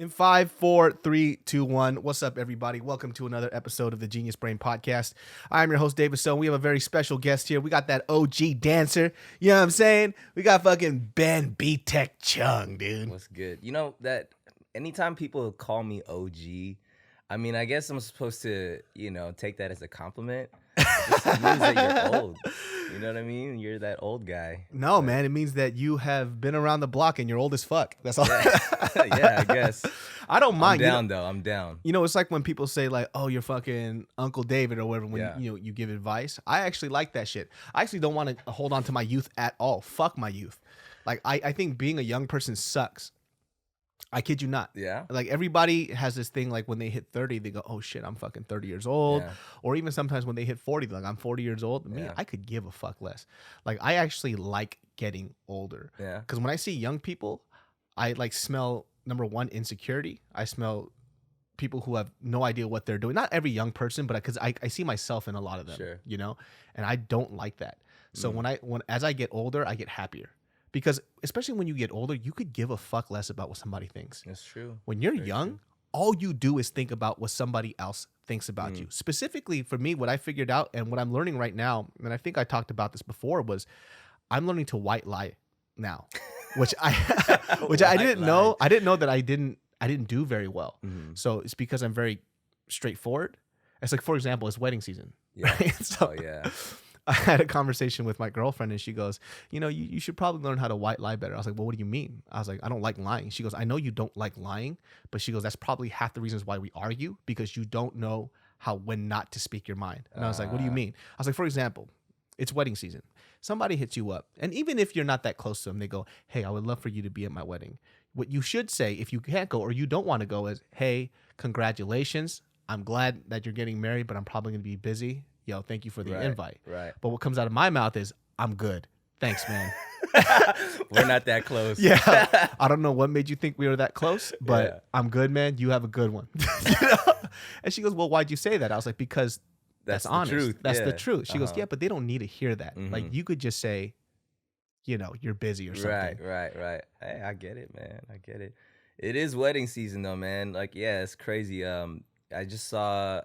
In 5, 4, 3, 2, 1. What's up, everybody? Welcome to another episode of the GeniusBrainPodcast. I'm your host, David Stone. We have a very special guest here. We got that OG dancer. You know what I'm saying? We got fucking Ben Chung, dude. What's good? You know that anytime people call me OG, I mean, I guess I'm supposed to, take that as a compliment. It just means that you're old. You know what I mean? You're that old guy. No, man. It means that you have been around the block and you're old as fuck. That's all. Yeah, yeah, I guess. I don't mind. I'm down. I'm down. You know, it's like when people say like, "Oh, you're fucking Uncle David" or whatever. When you give advice, I actually like that shit. I actually don't want to hold on to my youth at all. Fuck my youth. Like I think being a young person sucks. I kid you not. Yeah. Like everybody has this thing like when they hit 30, they go, "Oh shit, I'm fucking 30 years old." Yeah. Or even sometimes when they hit 40, they're like, "I'm 40 years old." Me, I could give a fuck less. Like I actually like getting older. Yeah. Because when I see young people, I like smell, number one, insecurity. I smell people who have no idea what they're doing. Not every young person, but because I see myself in a lot of them. Sure. And I don't like that. So as I get older, I get happier. Because especially when you get older, you could give a fuck less about what somebody thinks. That's true. When you're young, all you do is think about what somebody else thinks about you. Specifically for me, what I figured out and what I'm learning right now, and I think I talked about this before, was I'm learning to white lie now, which I didn't know. I didn't know that I didn't do very well. Mm-hmm. So it's because I'm very straightforward. It's like, for example, it's wedding season. Yeah. Right? So, oh yeah. I had a conversation with my girlfriend and she goes, you should probably learn how to white lie better. I was like, well, what do you mean? I was like, I don't like lying. She goes, I know you don't like lying, but she goes, that's probably half the reasons why we argue, because you don't know when not to speak your mind. And I was like, what do you mean? I was like, for example, it's wedding season. Somebody hits you up. And even if you're not that close to them, they go, hey, I would love for you to be at my wedding. What you should say if you can't go or you don't want to go is, hey, congratulations. I'm glad that you're getting married, but I'm probably going to be busy. Yo, thank you for the invite. Right. But what comes out of my mouth is, I'm good. Thanks, man. We're not that close. Yeah. I don't know what made you think we were that close, but I'm good, man. You have a good one. And she goes, well, why'd you say that? I was like, because that's honest. Truth. That's the truth. She goes, yeah, but they don't need to hear that. Mm-hmm. Like you could just say, you're busy or something. Right. Hey, I get it, man. I get it. It is wedding season though, man. Like, yeah, it's crazy. I just saw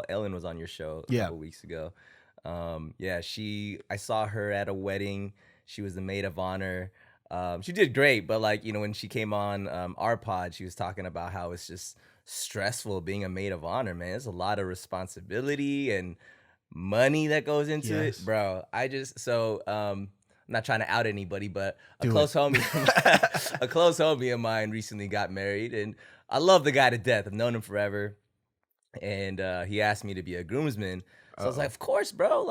Ellen was on your show a couple weeks ago. I saw her at a wedding. She was the maid of honor. She did great, but when she came on our pod, she was talking about how it's just stressful being a maid of honor, man. There's a lot of responsibility and money that goes into it, bro. I'm not trying to out anybody, but a close homie of mine recently got married, and I love the guy to death. I've known him forever. And he asked me to be a groomsman. So I was like, of course, bro.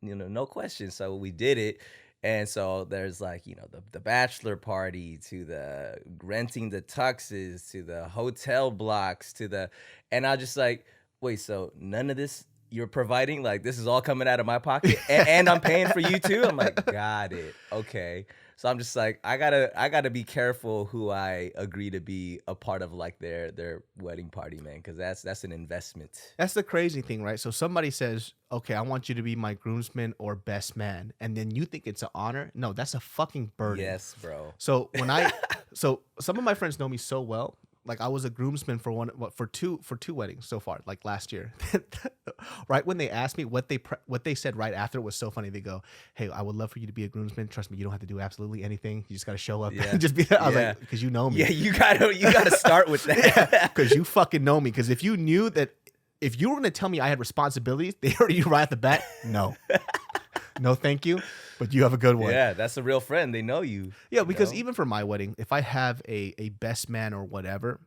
No question. So we did it. And so there's the bachelor party to the renting the tuxes to the hotel blocks and I was just like, wait, so none of this you're providing? Like, this is all coming out of my pocket and I'm paying for you too? I'm like, got it. Okay. So I'm just like, I gotta be careful who I agree to be a part of their wedding party, man, because that's an investment. That's the crazy thing, right? So somebody says, okay, I want you to be my groomsman or best man, and then you think it's an honor. No, that's a fucking burden. Yes, bro. So so some of my friends know me so well. Like I was a groomsman for two weddings so far, like last year. Right when they asked me what they said right after was so funny. They go, "Hey, I would love for you to be a groomsman. Trust me, you don't have to do absolutely anything. You just got to show up and just be there." I was like, "Because you know me." Yeah, you gotta start with that. Because you fucking know me. Because if you knew that, if you were gonna tell me I had responsibilities, they heard you right at the bat. No, no, thank you. But you have a good one. Yeah, that's a real friend. They know you. Yeah, because even for my wedding, if I have a best man or whatever,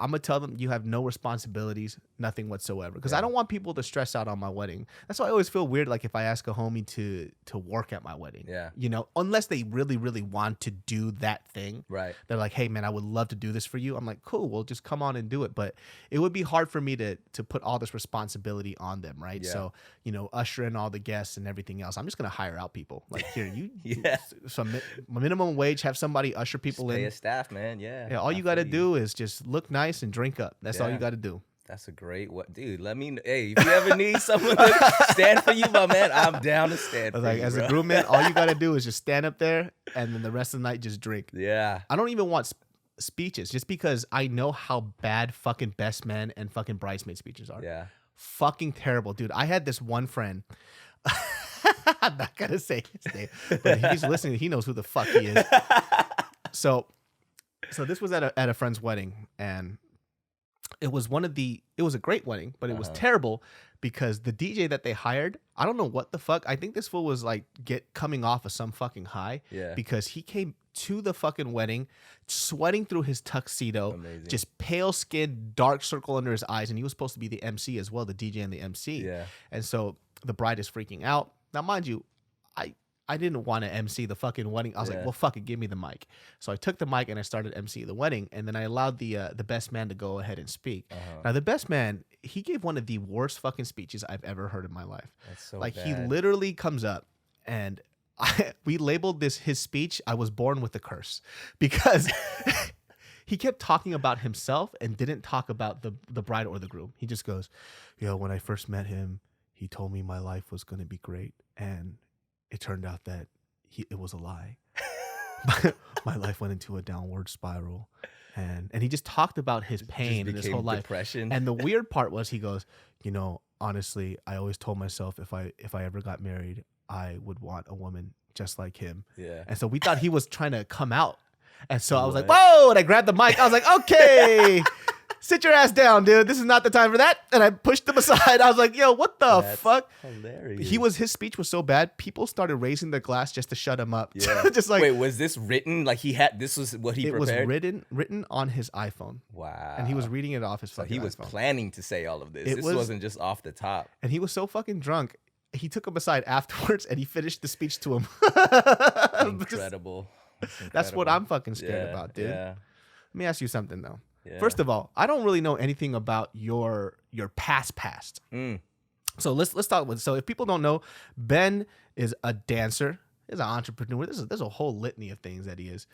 I'm going to tell them you have no responsibilities, nothing whatsoever. Because I don't want people to stress out on my wedding. That's why I always feel weird, like if I ask a homie to work at my wedding. Yeah. Unless they really, really want to do that thing. Right. They're like, hey, man, I would love to do this for you. I'm like, cool, well, just come on and do it. But it would be hard for me to put all this responsibility on them, right? Yeah. So, usher in all the guests and everything else. I'm just going to hire out people. Like, here, some minimum wage, have somebody usher people just pay in. a staff, man. Yeah. All you got to do is just look nice and drink up. That's all you got to do. That's a great dude. Let me hey, if you ever need someone to stand for you, my man, I'm down to stand for you. As a groomman, all you got to do is just stand up there and then the rest of the night just drink. Yeah. I don't even want speeches just because I know how bad fucking best man and fucking bridesmaid speeches are. Yeah. Fucking terrible, dude. I had this one friend. I'm not gonna say his name, but if he's listening, he knows who the fuck he is. So this was at a friend's wedding, and it was a great wedding, but it was terrible because the DJ that they hired, I don't know what the fuck. I think this fool was like coming off of some fucking high. Yeah. Because he came to the fucking wedding, sweating through his tuxedo, Amazing. just pale skin, dark circle under his eyes, and he was supposed to be the MC as well, the DJ and the MC. Yeah. And so the bride is freaking out. Now, mind you, I didn't want to MC the fucking wedding. I was like, well, fuck it, give me the mic. So I took the mic and I started MC the wedding, and then I allowed the best man to go ahead and speak. Now, the best man, he gave one of the worst fucking speeches I've ever heard in my life. That's so like bad. He literally comes up, and we labeled his speech, I was born with a curse, because he kept talking about himself and didn't talk about the bride or the groom. He just goes, when I first met him, he told me my life was going to be great, and it turned out that it was a lie. My life went into a downward spiral, and he just talked about his pain and his whole life. Depression. And the weird part was, he goes, honestly, I always told myself if I ever got married, I would want a woman just like him. Yeah. And so we thought he was trying to come out, and so I was like, whoa! And I grabbed the mic. I was like, okay. Sit your ass down, dude. This is not the time for that. And I pushed him aside. I was like, yo, what the fuck? Hilarious. His speech was so bad, people started raising their glass just to shut him up. Yeah. Just like, wait, was this written? Like this was what he prepared? It was written on his iPhone. Wow. And he was reading it off his So fucking he was iPhone. planning to say all of this. This wasn't just off the top. And he was so fucking drunk. He took him aside afterwards and he finished the speech to him. Incredible. That's what I'm fucking scared about, dude. Yeah. Let me ask you something, though. Yeah. First of all, I don't really know anything about your past. So let's talk with. So if people don't know, Ben is a dancer, is an entrepreneur. There's a whole litany of things that he is.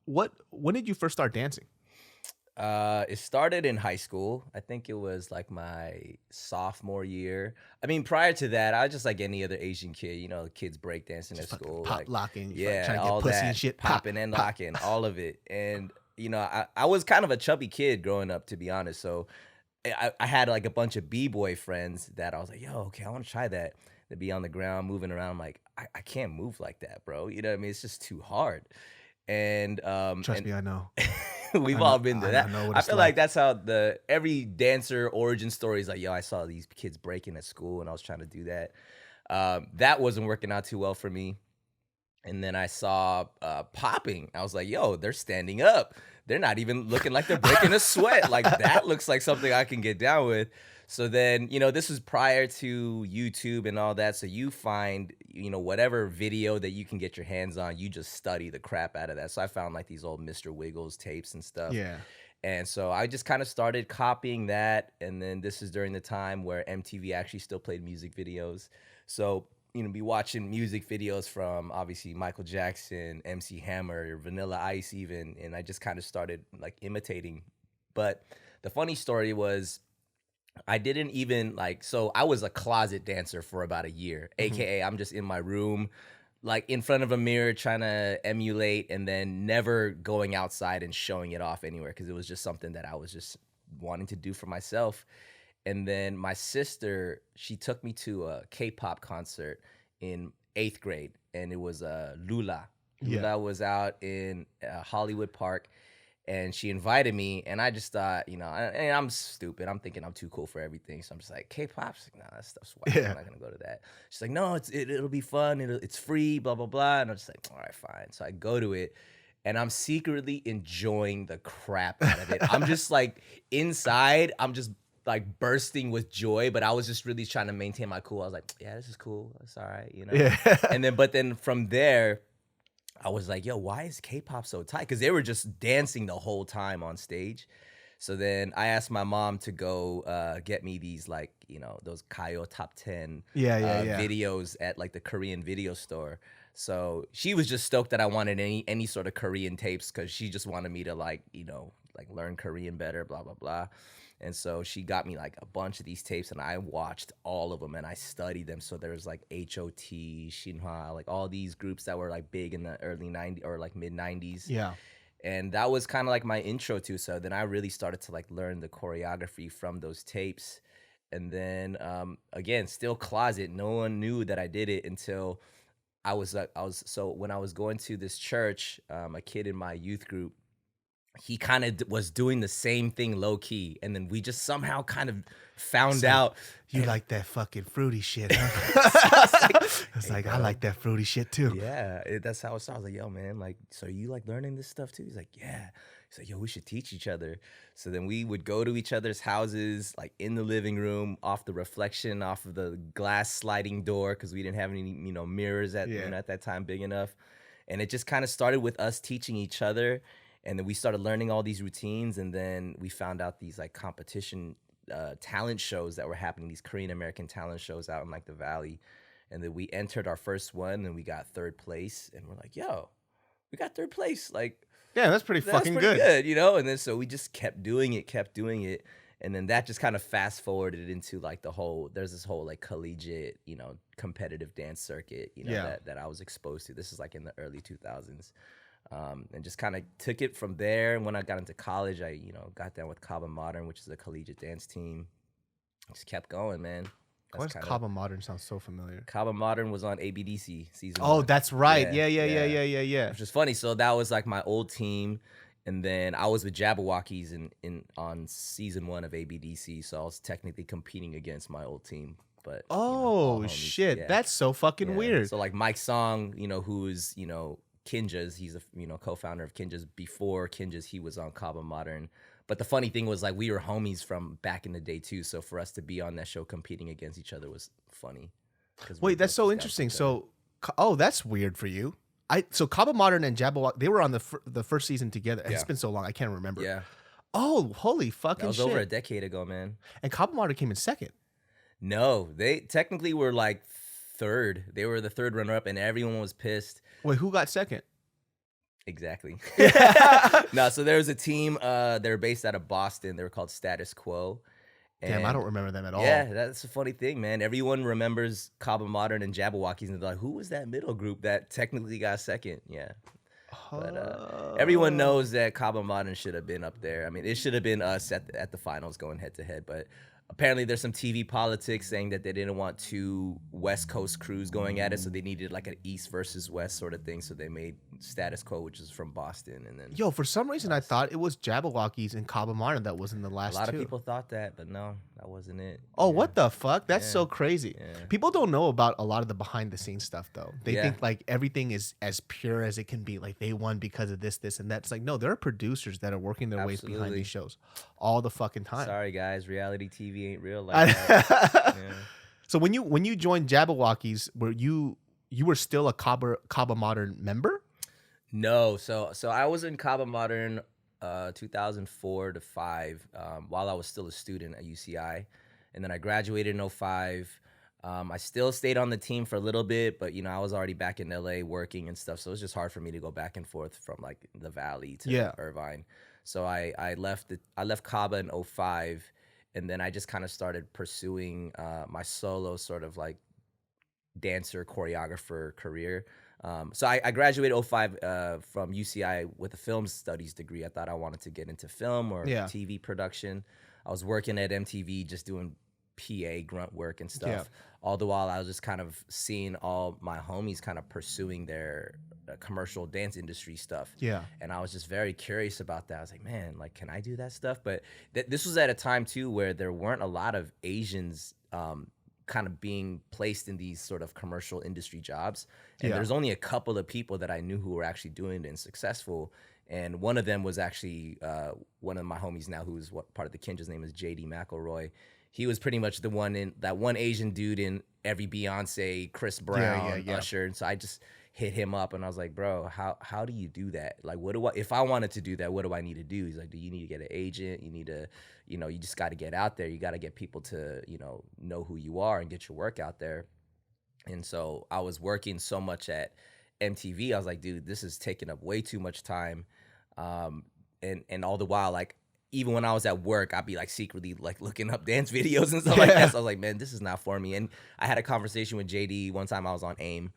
When did you first start dancing? It started in high school. I think it was like my sophomore year. I mean, prior to that, I was just like any other Asian kid, kids breakdancing at school. Pop like, locking, yeah, trying to get all pussy that, and shit. Popping and locking, all of it. And, I was kind of a chubby kid growing up, to be honest. So I had like a bunch of B-boy friends that I was like, yo, okay, I want to try that. To be on the ground, moving around. I'm like, I can't move like that, bro. You know what I mean? It's just too hard. And trust me, I know. We've all been there. I feel like that's how every dancer origin story is like, yo, I saw these kids breaking at school and I was trying to do that. That wasn't working out too well for me. And then I saw popping. I was like, yo, they're standing up. They're not even looking like they're breaking a sweat. Like, that looks like something I can get down with. So then, this was prior to YouTube and all that. So you find, whatever video that you can get your hands on, you just study the crap out of that. So I found like these old Mr. Wiggles tapes and stuff. Yeah. And so I just kind of started copying that. And then this is during the time where MTV actually still played music videos. So, be watching music videos from obviously Michael Jackson, MC Hammer, Vanilla Ice even. And I just kind of started like imitating. But the funny story was, I didn't even so I was a closet dancer for about a year, AKA I'm just in my room, like in front of a mirror trying to emulate and then never going outside and showing it off anywhere because it was just something that I was just wanting to do for myself. And then my sister, she took me to a K-pop concert in 8th grade, and it was Lula. Lula was out in Hollywood Park. And she invited me, and I just thought, and I'm stupid. I'm thinking I'm too cool for everything. So I'm just like, K-pop? She's like, nah, that stuff's white. I'm not going to go to that. She's like, no, it'll be fun. It's free, blah, blah, blah. And I'm just like, all right, fine. So I go to it, and I'm secretly enjoying the crap out of it. I'm just like, inside, I'm just like bursting with joy, but I was just really trying to maintain my cool. I was like, yeah, this is cool. It's all right, Yeah. But then from there, I was like, yo, why is K-pop so tight? Because they were just dancing the whole time on stage. So then I asked my mom to go get me these those Kayo Top 10 videos at like the Korean video store. So she was just stoked that I wanted any sort of Korean tapes because she just wanted me to learn Korean better, blah, blah, blah. And so she got me like a bunch of these tapes and I watched all of them and I studied them. So there's like HOT, Shinhwa, like all these groups that were like big in the early 90s or like mid 90s. Yeah. And that was kind of like my intro to. So then I really started to like learn the choreography from those tapes. And then again, still closet. No one knew that I did it until so when I was going to this church, a kid in my youth group, he kind of was doing the same thing low key, and then we just somehow kind of found out you like that fucking fruity shit, huh? It's like, I like that fruity shit too. Yeah, that's how it started. I was like, yo, man, like, so you like learning this stuff too? He's like, yeah. He's like, yo, we should teach each other. So then we would go to each other's houses, like in the living room, off the reflection, off of the glass sliding door, because we didn't have any, mirrors at that time big enough. And it just kind of started with us teaching each other. And then we started learning all these routines, and then we found out these like competition talent shows that were happening, these Korean American talent shows out in like the Valley. And then we entered our first one, and we got 3rd place. And we're like, yo, we got 3rd place. Like, yeah, that's pretty fucking good. And then so we just kept doing it. And then that just kind of fast forwarded into like there's this whole like collegiate, competitive dance circuit, that I was exposed to. This is like in the early 2000s. And just kind of took it from there. And when I got into college, I, got down with Kaba Modern, which is a collegiate dance team. Just kept going, man. Why does Kaba Modern sound so familiar? Kaba Modern was on ABDC season 1. Oh, that's right. Yeah. Which is funny. So that was like my old team. And then I was with Jabbawockeez on season 1 of ABDC. So I was technically competing against my old team. But shit. Yeah. That's so fucking weird. So like Mike Song, who's, Kinja's, he's a co-founder of Kinja's. Before Kinja's, he was on Kaba Modern. But the funny thing was, like, we were homies from back in the day too. So for us to be on that show competing against each other was funny. Wait, that's so interesting. So, that's weird for you. So Kaba Modern and Jabbawockeez, they were on the first season together. It's been so long, I can't remember. Yeah. Oh, holy fucking shit! That was over a decade ago, man. And Kaba Modern came in 2nd. No, they technically were like 3rd. They were the 3rd runner-up, and everyone was pissed. Wait, who got 2nd? Exactly. No, so there was a team. They're based out of Boston. They were called Status Quo. Damn, I don't remember them at all. Yeah, that's a funny thing, man. Everyone remembers Kaba Modern and Jabbawockeez, and they're like, who was that middle group that technically got 2nd? Yeah. But everyone knows that Kaba Modern should have been up there. I mean, it should have been us at the finals going head-to-head, but apparently there's some TV politics saying that they didn't want 2 West Coast crews going at it, so they needed like an East versus West sort of thing. So they made Status Quo, which is from Boston, and then for some reason I thought it was Jabbawockeez and Kaba Modern that was in the last 2. A lot of people thought that, but no, that wasn't it. Oh, what the fuck? That's so crazy. Yeah. People don't know about a lot of the behind the scenes stuff though. They think like everything is as pure as it can be. Like they won because of this, and that. It's like, no, there are producers that are working their ways behind these shows all the fucking time. Sorry guys, reality TV ain't real like that. So when you joined Jabbawockeez, were you were still a Kaba Modern member? No, so I was in Kaba Modern 2004 to 5 while I was still a student at UCI, and then I graduated in 05. I still stayed on the team for a little bit, but I was already back in LA working and stuff, so it was just hard for me to go back and forth from like the Valley to Irvine. So I left Kaba in 05, and then I just kind of started pursuing my solo sort of like dancer choreographer career. So I graduated 05 from UCI with a film studies degree. I thought I wanted to get into film or TV production. I was working at MTV just doing PA grunt work and stuff. All the while I was just kind of seeing all my homies kind of pursuing their commercial dance industry stuff. And I was just very curious about that. I was like, man, like, can I do that stuff? But this was at a time too where there weren't a lot of Asians kind of being placed in these sort of commercial industry jobs. And there's only a couple of people that I knew who were actually doing it and successful. And one of them was actually one of my homies now, who's part of the Kinja's name is JD McElroy. He was pretty much the one Asian dude in every Beyonce, Chris Brown, Usher. And so I just hit him up and I was like, bro, how do you do that? Like, if I wanted to do that, what do I need to do? He's like, do you need to get an agent? You need to, you just got to get out there. You got to get people to, know who you are and get your work out there. And so I was working so much at MTV. I was like, dude, this is taking up way too much time. And all the while, like, even when I was at work, I'd be like secretly like looking up dance videos and stuff like that. So I was like, man, this is not for me. And I had a conversation with JD one time. I was on AIM,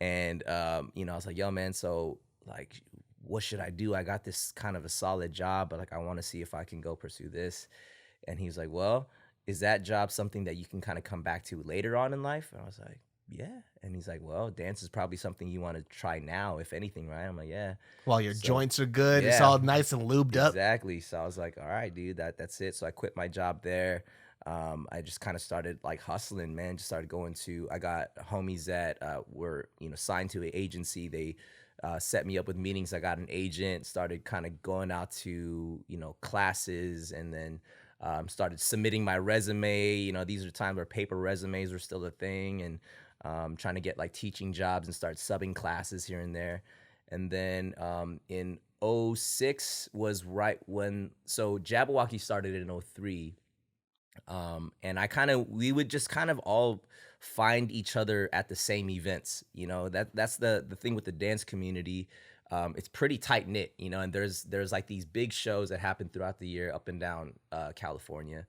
and I was like, yo, man, so like, what should I do? I got this kind of a solid job, but like I want to see if I can go pursue this. And he's like, well, is that job something that you can kind of come back to later on in life? And I was like, yeah. And he's like, well, dance is probably something you want to try now, if anything, right? I'm like, yeah. While your joints are good, it's all nice and lubed up. Exactly. So I was like, all right, dude, that's it. So I quit my job there. I just kind of started like hustling, man. Just started going to, I got homies that were, signed to an agency. They set me up with meetings. I got an agent, started kind of going out to, classes, and then started submitting my resume. These are times where paper resumes were still a thing, and trying to get like teaching jobs and start subbing classes here and there. And then in 06 was right when, so Jabbawockeez started in 03. And we would just kind of all find each other at the same events. That's the thing with the dance community. It's pretty tight knit, and there's like these big shows that happen throughout the year up and down California.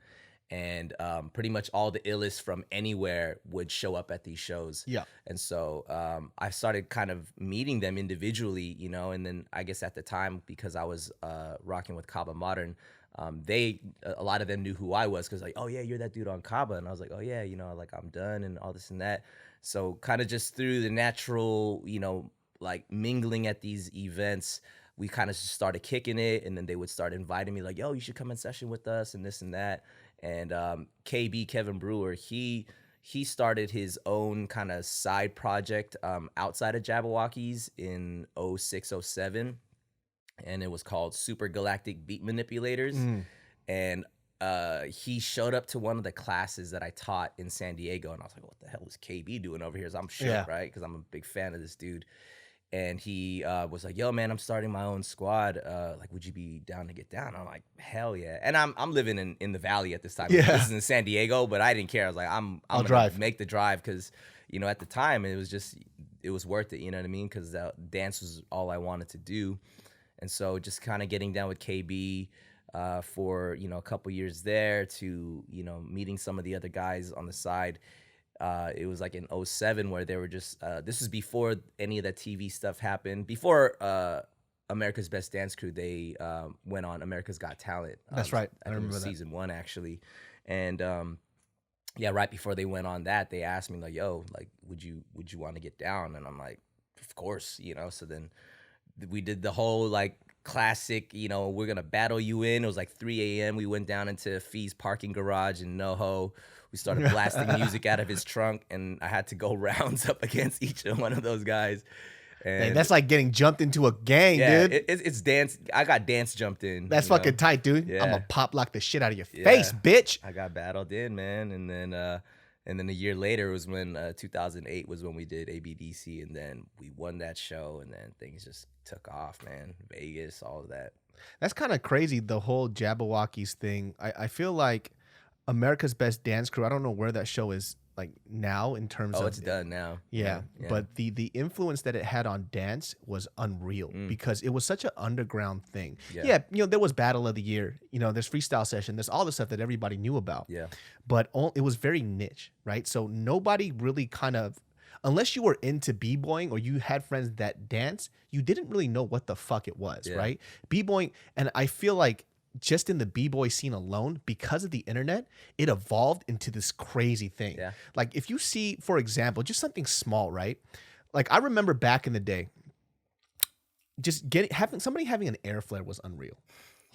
And pretty much all the illest from anywhere would show up at these shows. Yeah. And so I started kind of meeting them individually, and then I guess at the time, because I was rocking with Kaba Modern, a lot of them knew who I was, because like, oh yeah, you're that dude on Kaba. And I was like, oh yeah, like I'm done and all this and that. So kind of just through the natural, like mingling at these events, we kind of just started kicking it. And then they would start inviting me like, yo, you should come in session with us and this and that. And KB, Kevin Brewer, he started his own kind of side project outside of Jabbawockeez in 06, 07. And it was called Super Galactic Beat Manipulators. And he showed up to one of the classes that I taught in San Diego. And I was like, what the hell is KB doing over here? So I'm shook, right? Because I'm a big fan of this dude. And he was like, yo, man, I'm starting my own squad. Like, would you be down to get down? I'm like, hell yeah. And I'm living in the Valley at this time. Yeah. This is in San Diego, but I didn't care. I was like, I'm going to make the drive, because, at the time, it was worth it, you know what I mean? Because dance was all I wanted to do. And so just kind of getting down with KB for, a couple years there, to, meeting some of the other guys on the side. It was like in 07 where they were just, this was before any of that TV stuff happened. Before America's Best Dance Crew, they went on America's Got Talent. That's right. I remember that. Season 1, actually. And yeah, right before they went on that, they asked me like, yo, like, would you want to get down? And I'm like, of course, So then we did the whole like classic, we're going to battle you in. It was like 3 a.m. We went down into Fee's parking garage in NoHo. We started blasting music out of his trunk, and I had to go rounds up against each one of those guys. And man, that's like getting jumped into a gang, dude. It's dance. I got dance jumped in. That's fucking tight, dude. Yeah. I'm gonna pop lock the shit out of your face, bitch. I got battled in, man. And then a year later was when 2008 was when we did ABDC, and then we won that show, and then things just took off, man. Vegas, all of that. That's kind of crazy, the whole Jabbawockeez thing. I feel like America's Best Dance Crew, I don't know where that show is like now in terms of... Oh, it's done now. Yeah. But the influence that it had on dance was unreal, because it was such an underground thing. Yeah, there was Battle of the Year, there's Freestyle Session, there's all the stuff that everybody knew about. Yeah. But it was very niche, right? So nobody really kind of, unless you were into b-boying or you had friends that dance, you didn't really know what the fuck it was, right? B-boying, and I feel like just in the b-boy scene alone, because of the internet, it evolved into this crazy thing. Yeah. Like if you see, for example, just something small, right? Like I remember back in the day, just having an air flare was unreal.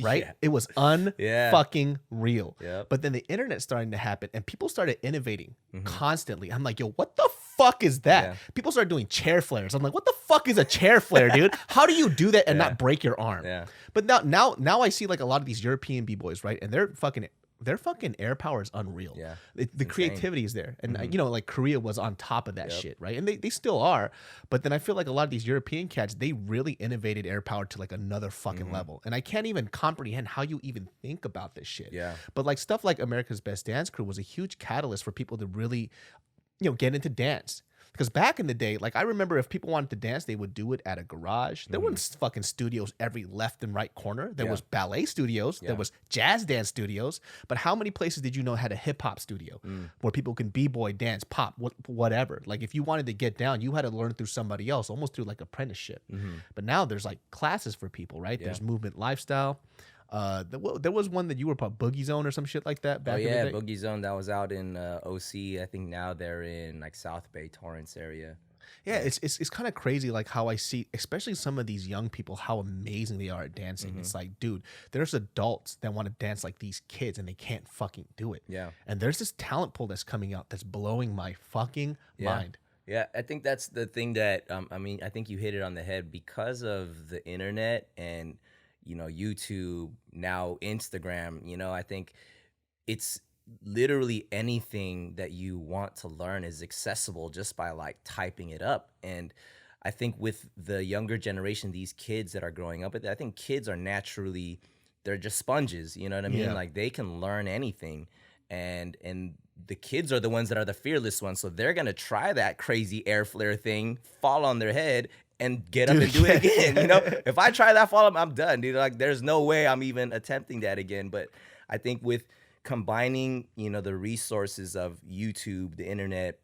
Right? Yeah. It was fucking real. Yep. But then the internet starting to happen, and people started innovating constantly. I'm like, yo, what the fuck is that? Yeah. People started doing chair flares. I'm like, what the fuck is a chair flare, dude? How do you do that and not break your arm? Yeah. But now I see like a lot of these European b-boys, right? And their fucking air power is unreal. Yeah. The creativity is there. And like Korea was on top of that shit, right? And they still are. But then I feel like a lot of these European cats, they really innovated air power to like another fucking level. And I can't even comprehend how you even think about this shit. Yeah. But like stuff like America's Best Dance Crew was a huge catalyst for people to really, get into dance. Because back in the day, like I remember if people wanted to dance, they would do it at a garage. There weren't fucking studios every left and right corner. There was ballet studios. There was jazz dance studios. But how many places did you know had a hip hop studio where people can b-boy, dance, pop, whatever? Like if you wanted to get down, you had to learn through somebody else, almost through like apprenticeship. But now there's like classes for people, right? There's movement lifestyle. There was one that you were part Boogie Zone or some shit like that back in the day. Boogie Zone, that was out in OC. I think now they're in like South Bay, Torrance area. Yeah, it's kind of crazy like how I see, especially some of these young people, how amazing they are at dancing. It's like, dude, there's adults that want to dance like these kids and they can't fucking do it. Yeah. And there's this talent pool that's coming out that's blowing my fucking mind. Yeah, I think that's the thing that, I mean, I think you hit it on the head because of the internet and, you know, YouTube, now Instagram, you know, I think it's literally anything that you want to learn is accessible just by like typing it up. And I think with the younger generation, these kids that are growing up with it, I think kids are naturally, they're just sponges, you know what I mean? Like they can learn anything. And the kids are the ones that are the fearless ones. So they're going to try that crazy air flare thing, fall on their head, and get up and do it again. You know, if I try that fall up, I'm done, dude. Like, there's no way I'm even attempting that again. But I think with combining, you know, the resources of YouTube, the internet,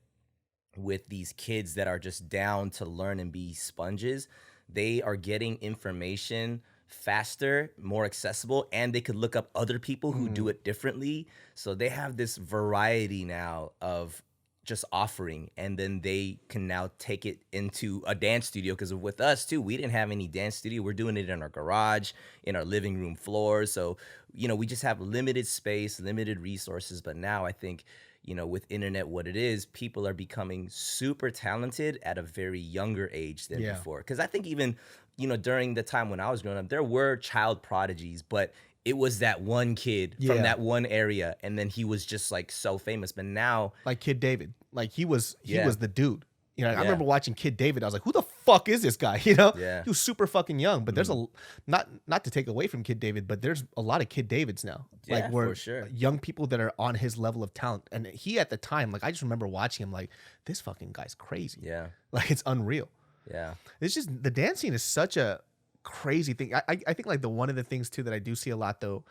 with these kids that are just down to learn and be sponges, they are getting information faster, more accessible, and they could look up other people who do it differently. So they have this variety now of just offering, and then they can now take it into a dance studio. Because with us too, we didn't have any dance studio. We're doing it in our garage, in our living room floors. So, you know, we just have limited space, limited resources. But now I think, you know, with internet, what it is, people are becoming super talented at a very younger age than before. Because I think even, you know, during the time when I was growing up, there were child prodigies, but it was that one kid from that one area, and then he was just like so famous. But now, like Kid David, like he was the dude. You know, I remember watching Kid David. I was like, who the fuck is this guy? You know, he was super fucking young. But there's a not to take away from Kid David, but there's a lot of Kid Davids now. Like where for sure. Young people that are on his level of talent. And he at the time, like I just remember watching him, like this fucking guy's crazy. Yeah, like it's unreal. Yeah, it's just the dancing is such a crazy thing. I think like one of the things too that I do see a lot though,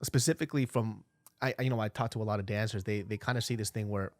specifically from I talk to a lot of dancers. They kind of see this thing where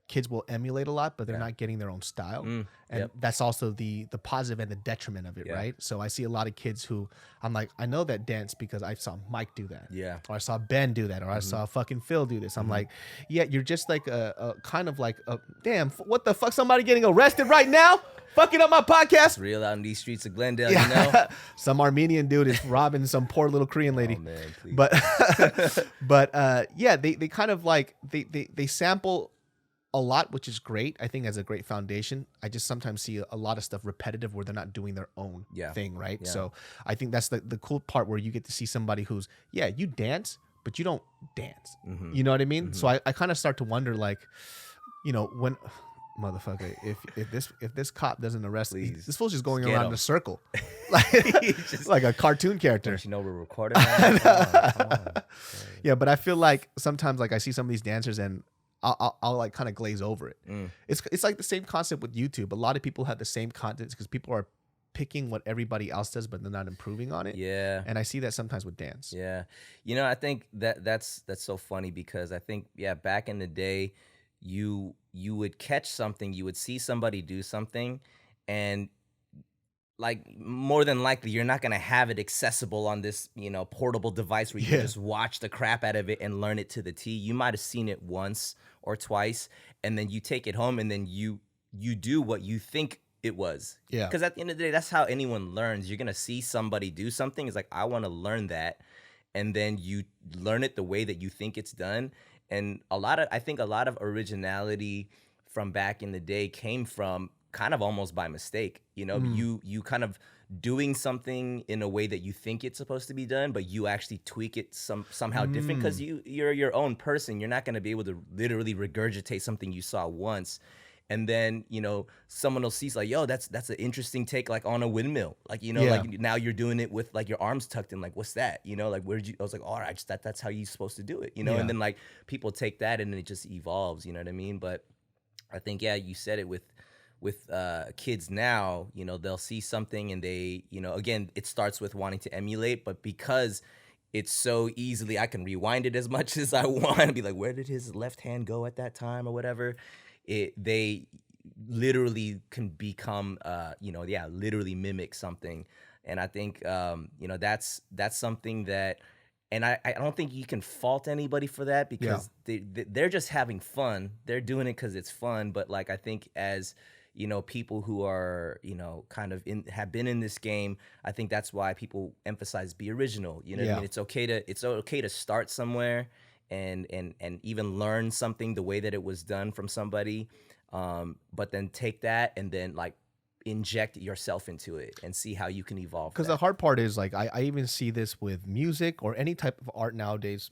kids will emulate a lot, but they're not getting their own style. And that's also the positive and the detriment of it, right? So I see a lot of kids who I'm like, I know that dance because I saw Mike do that. Yeah. Or I saw Ben do that. Or I saw fucking Phil do this. I'm like, yeah, you're just like a kind of like a damn, what the fuck? Somebody getting arrested right now? Fucking up my podcast. It's real out in these streets of Glendale, you know? Some Armenian dude is robbing some poor little Korean lady. Oh, man, please. But yeah, they kind of like, they sample a lot, which is great. I think as a great foundation. I just sometimes see a lot of stuff repetitive where they're not doing their own thing, right? Yeah. So I think that's the cool part where you get to see somebody who's, you dance, but you don't dance. You know what I mean? So I kind of start to wonder, like, you know, when... Motherfucker, if this cop doesn't arrest me, this fool's just going around in a circle, like a cartoon character. Don't you know we're recording? Come on. Yeah, but I feel like sometimes, like I see some of these dancers and I'll like kind of glaze over it. It's like the same concept with YouTube. A lot of people have the same content because people are picking what everybody else does, but they're not improving on it. Yeah, and I see that sometimes with dance. Yeah, you know, I think that's so funny because I think back in the day, you would catch something, you would see somebody do something, and like more than likely you're not gonna have it accessible on this, you know, portable device where you can just watch the crap out of it and learn it to the T. You might have seen it once or twice, and then you take it home and then you do what you think it was. Yeah. Because at the end of the day, that's how anyone learns. You're gonna see somebody do something. It's like, I want to learn that, and then you learn it the way that you think it's done. And I think a lot of originality from back in the day came from kind of almost by mistake. You know, you kind of doing something in a way that you think it's supposed to be done, but you actually tweak it somehow different because you're your own person. You're not going to be able to literally regurgitate something you saw once. And then, you know, someone will see, like, yo, that's an interesting take, like on a windmill. Like, you know, like now you're doing it with like your arms tucked in. Like, what's that? You know, like, I was like, all right, that's how you're supposed to do it, you know? And then like people take that and it just evolves, you know what I mean? But I think, yeah, you said it with kids now, they'll see something and they, again, it starts with wanting to emulate, but because it's so easily, I can rewind it as much as I want and be like, where did his left hand go at that time or whatever? They literally can become, literally mimic something. And I think, that's something that, and I don't think you can fault anybody for that, because they're just having fun. They're doing it because it's fun. But like, I think as, people who are, kind of have been in this game, I think that's why people emphasize be original. You know what I mean? It's okay to start somewhere and even learn something the way that it was done from somebody. But then take that and then like inject yourself into it and see how you can evolve. Because the hard part is like, I even see this with music or any type of art nowadays.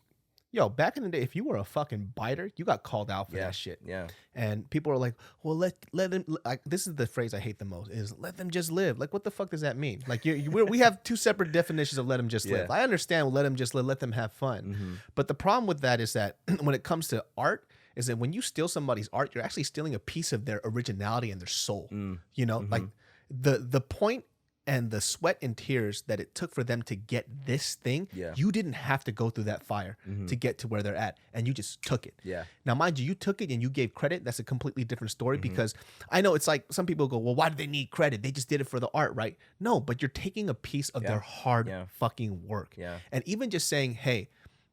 Yo, back in the day, if you were a fucking biter, you got called out for that shit. Yeah. And people are like, well, let them, like, this is the phrase I hate the most, is let them just live. Like, what the fuck does that mean? Like, we have two separate definitions of let them just live. I understand let them just live, let them have fun. But the problem with that is that when it comes to art, is that when you steal somebody's art, you're actually stealing a piece of their originality and their soul. Like the point and the sweat and tears that it took for them to get this thing, you didn't have to go through that fire to get to where they're at, and you just took it. Now, mind you took it and you gave credit. That's a completely different story, because I know it's like some people go, well, why do they need credit? They just did it for the art, right? No, but you're taking a piece of their hard fucking work. And even just saying, hey,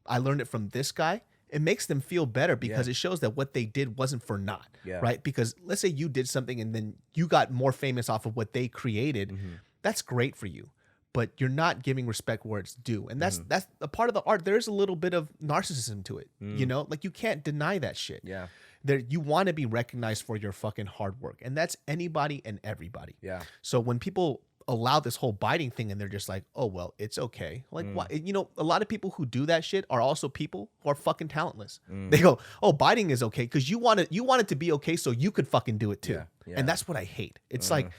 I learned it from this guy, it makes them feel better, because it shows that what they did wasn't for naught, right? Because let's say you did something and then you got more famous off of what they created. That's great for you, but you're not giving respect where it's due. And that's a part of the art. There's a little bit of narcissism to it, like you can't deny that shit. You want to be recognized for your fucking hard work, and that's anybody and everybody. So when people allow this whole biting thing and they're just like, oh, well, it's okay. Like, why? A lot of people who do that shit are also people who are fucking talentless. They go, oh, biting is okay because you want it to be okay so you could fucking do it too. And that's what I hate. It's like,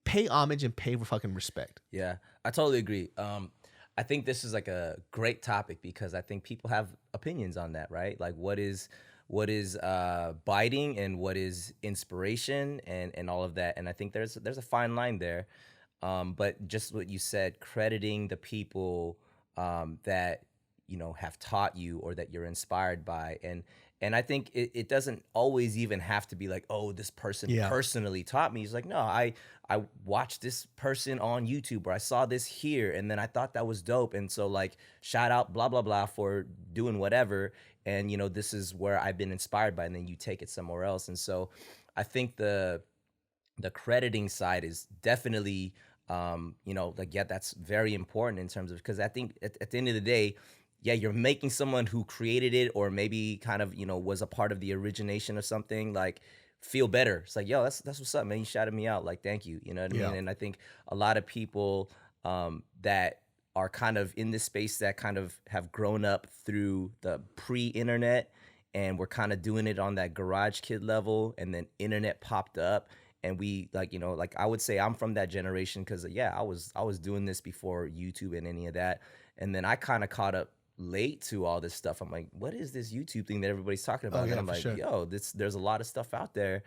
pay homage and pay fucking respect. Yeah, I totally agree. I think this is like a great topic because I think people have opinions on that, right? Like what is biting and what is inspiration and all of that. And I think there's a fine line there. But just what you said, crediting the people that have taught you or that you're inspired by, and I think it doesn't always even have to be like, oh, this person personally taught me. It's like, no, I watched this person on YouTube, or I saw this here, and then I thought that was dope, and so like shout out blah blah blah for doing whatever, and this is where I've been inspired by, and then you take it somewhere else. And so I think the crediting side is definitely that's very important in terms of, because I think at the end of the day, you're making someone who created it or maybe kind of, was a part of the origination of something, like, feel better. It's like, yo, that's what's up, man. You shouted me out. Like, thank you. You know what I mean? And I think a lot of people that are kind of in this space that kind of have grown up through the pre-internet and we're kind of doing it on that garage kid level, and then internet popped up. And we like I would say I'm from that generation because I was doing this before YouTube and any of that. And then I kind of caught up late to all this stuff. I'm like, what is this YouTube thing that everybody's talking about? And I'm like, yo, there's a lot of stuff out there.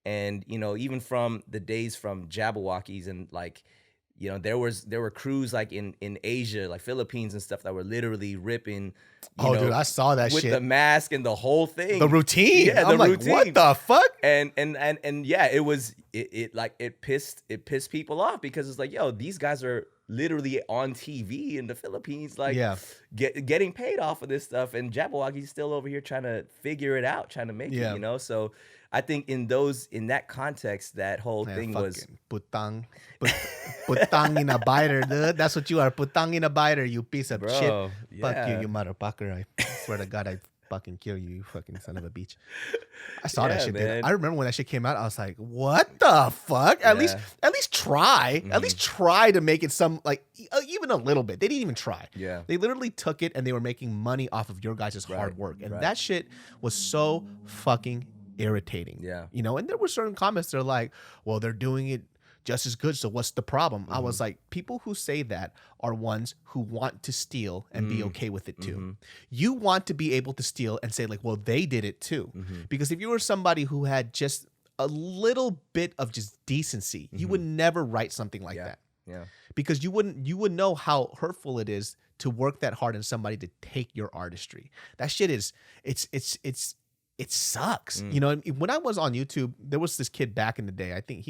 And even from the days from Jabbawockeez and like, there were crews like in Asia, like Philippines and stuff, that were literally ripping. Dude, I saw that with shit with the mask and the whole thing, the routine. Yeah, I'm like, what the fuck? And yeah, it pissed people off because it's like, yo, these guys are literally on TV in the Philippines, like getting paid off of this stuff, and Jabbawockeez still over here trying to figure it out, trying to make it, So I think in that context, that whole thing was putang in a biter, dude. That's what you are, putang in a biter, you piece of shit. Fuck you motherfucker. I swear to God, I'd fucking kill you, you fucking son of a bitch. I saw that shit, man. Dude. I remember when that shit came out, I was like, what the fuck? At least try. At least try to make it some, like, even a little bit. They didn't even try. They literally took it and they were making money off of your guys' hard work. And that shit was so fucking irritating. And there were certain comments that are like, well, they're doing it just as good. So what's the problem? I was like, people who say that are ones who want to steal and be okay with it too. You want to be able to steal and say like, well, they did it too. Because if you were somebody who had just a little bit of just decency, you would never write something like that. Yeah. Because you would know how hurtful it is to work that hard in somebody to take your artistry. That shit is it sucks. You know, when I was on YouTube, there was this kid back in the day. I think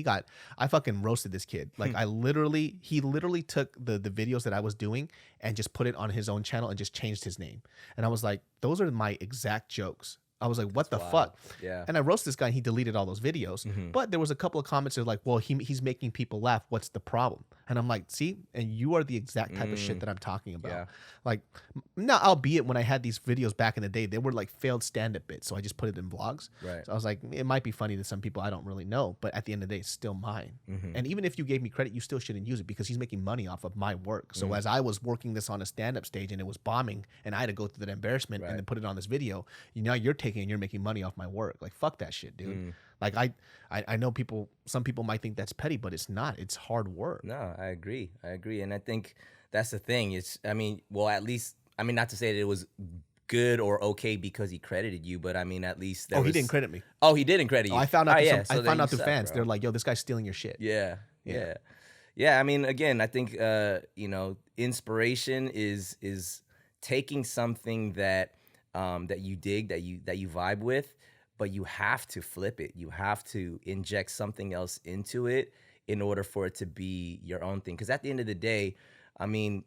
I fucking roasted this kid. Like he literally took the videos that I was doing and just put it on his own channel and just changed his name. And I was like, those are my exact jokes. I was like, what the fuck? Yeah. And I roasted this guy and he deleted all those videos. But there was a couple of comments that were like, well, he's making people laugh. What's the problem? And I'm like, see, and you are the exact type of shit that I'm talking about. Yeah. Like, now, albeit when I had these videos back in the day, they were like failed stand-up bits. So I just put it in vlogs. Right. So I was like, it might be funny to some people. I don't really know. But at the end of the day, it's still mine. And even if you gave me credit, you still shouldn't use it because he's making money off of my work. So as I was working this on a stand-up stage and it was bombing and I had to go through that embarrassment and then put it on this video, you're taking and you're making money off my work. Like, fuck that shit, dude. Like, I know some people might think that's petty, but it's not. It's hard work. No, I agree. And I think that's the thing. At least, not to say that it was good or okay because he credited you, but at least he didn't credit me. Oh, he didn't credit you. I found out. I So found out through suck, fans. bro. They're like, "Yo, this guy's stealing your shit." Yeah. Again, I think inspiration is taking something that you dig, that you vibe with, but you have to flip it. You have to inject something else into it in order for it to be your own thing. Because at the end of the day, you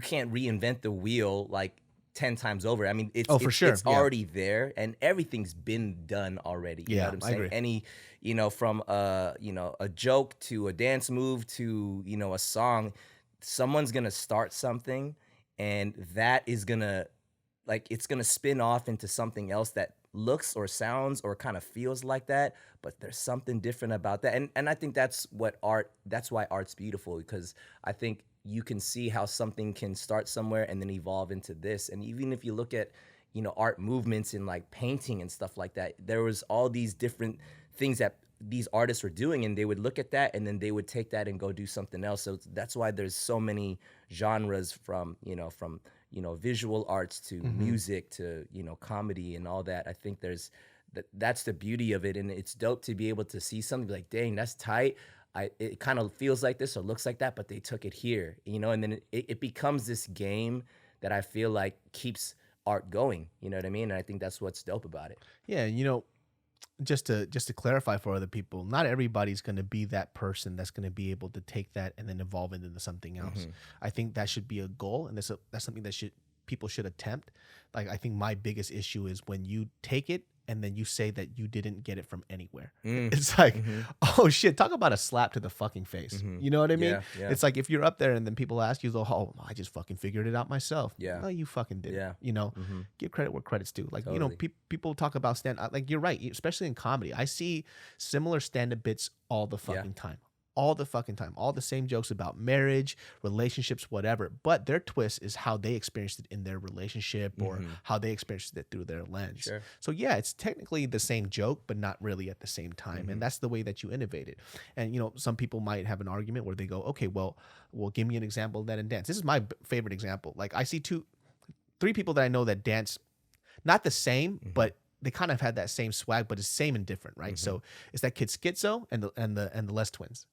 can't reinvent the wheel like 10 times over. It's already there and everything's been done already. You know what I'm saying? I agree. From a joke to a dance move to, a song, someone's gonna start something and that is gonna it's gonna spin off into something else that looks or sounds or kind of feels like that, but there's something different about that. And I think that's why art's beautiful, because I think you can see how something can start somewhere and then evolve into this. And even if you look at, art movements in like painting and stuff like that, there was all these different things that these artists were doing, and they would look at that and then they would take that and go do something else. So that's why there's so many genres from visual arts to music to, comedy and all that. I think that's the beauty of it. And it's dope to be able to see something like, dang, that's tight. It kind of feels like this or looks like that, but they took it here, and then it becomes this game that I feel like keeps art going. You know what I mean? And I think that's what's dope about it. Yeah. Just to clarify for other people, not everybody's going to be that person that's going to be able to take that and then evolve it into something else. I think that should be a goal, and that's something that people should attempt. Like, I think my biggest issue is when you take it and then you say that you didn't get it from anywhere. It's like, oh shit, talk about a slap to the fucking face. You know what I mean? Yeah. It's like if you're up there and then people ask you, oh, I just fucking figured it out myself. Yeah. No, you fucking did. Yeah. Give credit where credit's due. Like, Totally. people talk about like, you're right, especially in comedy. I see similar stand-up bits all the fucking time. All the fucking time. All the same jokes about marriage, relationships, whatever. But their twist is how they experienced it in their relationship or how they experienced it through their lens. Sure. So yeah, it's technically the same joke, but not really at the same time. And that's the way that you innovate it. And some people might have an argument where they go, okay, well, give me an example of that in dance. This is my favorite example. Like, I see 3 people that I know that dance, not the same, but they kind of had that same swag, but it's same and different, right? So it's that kid Schizo and the Les Twins.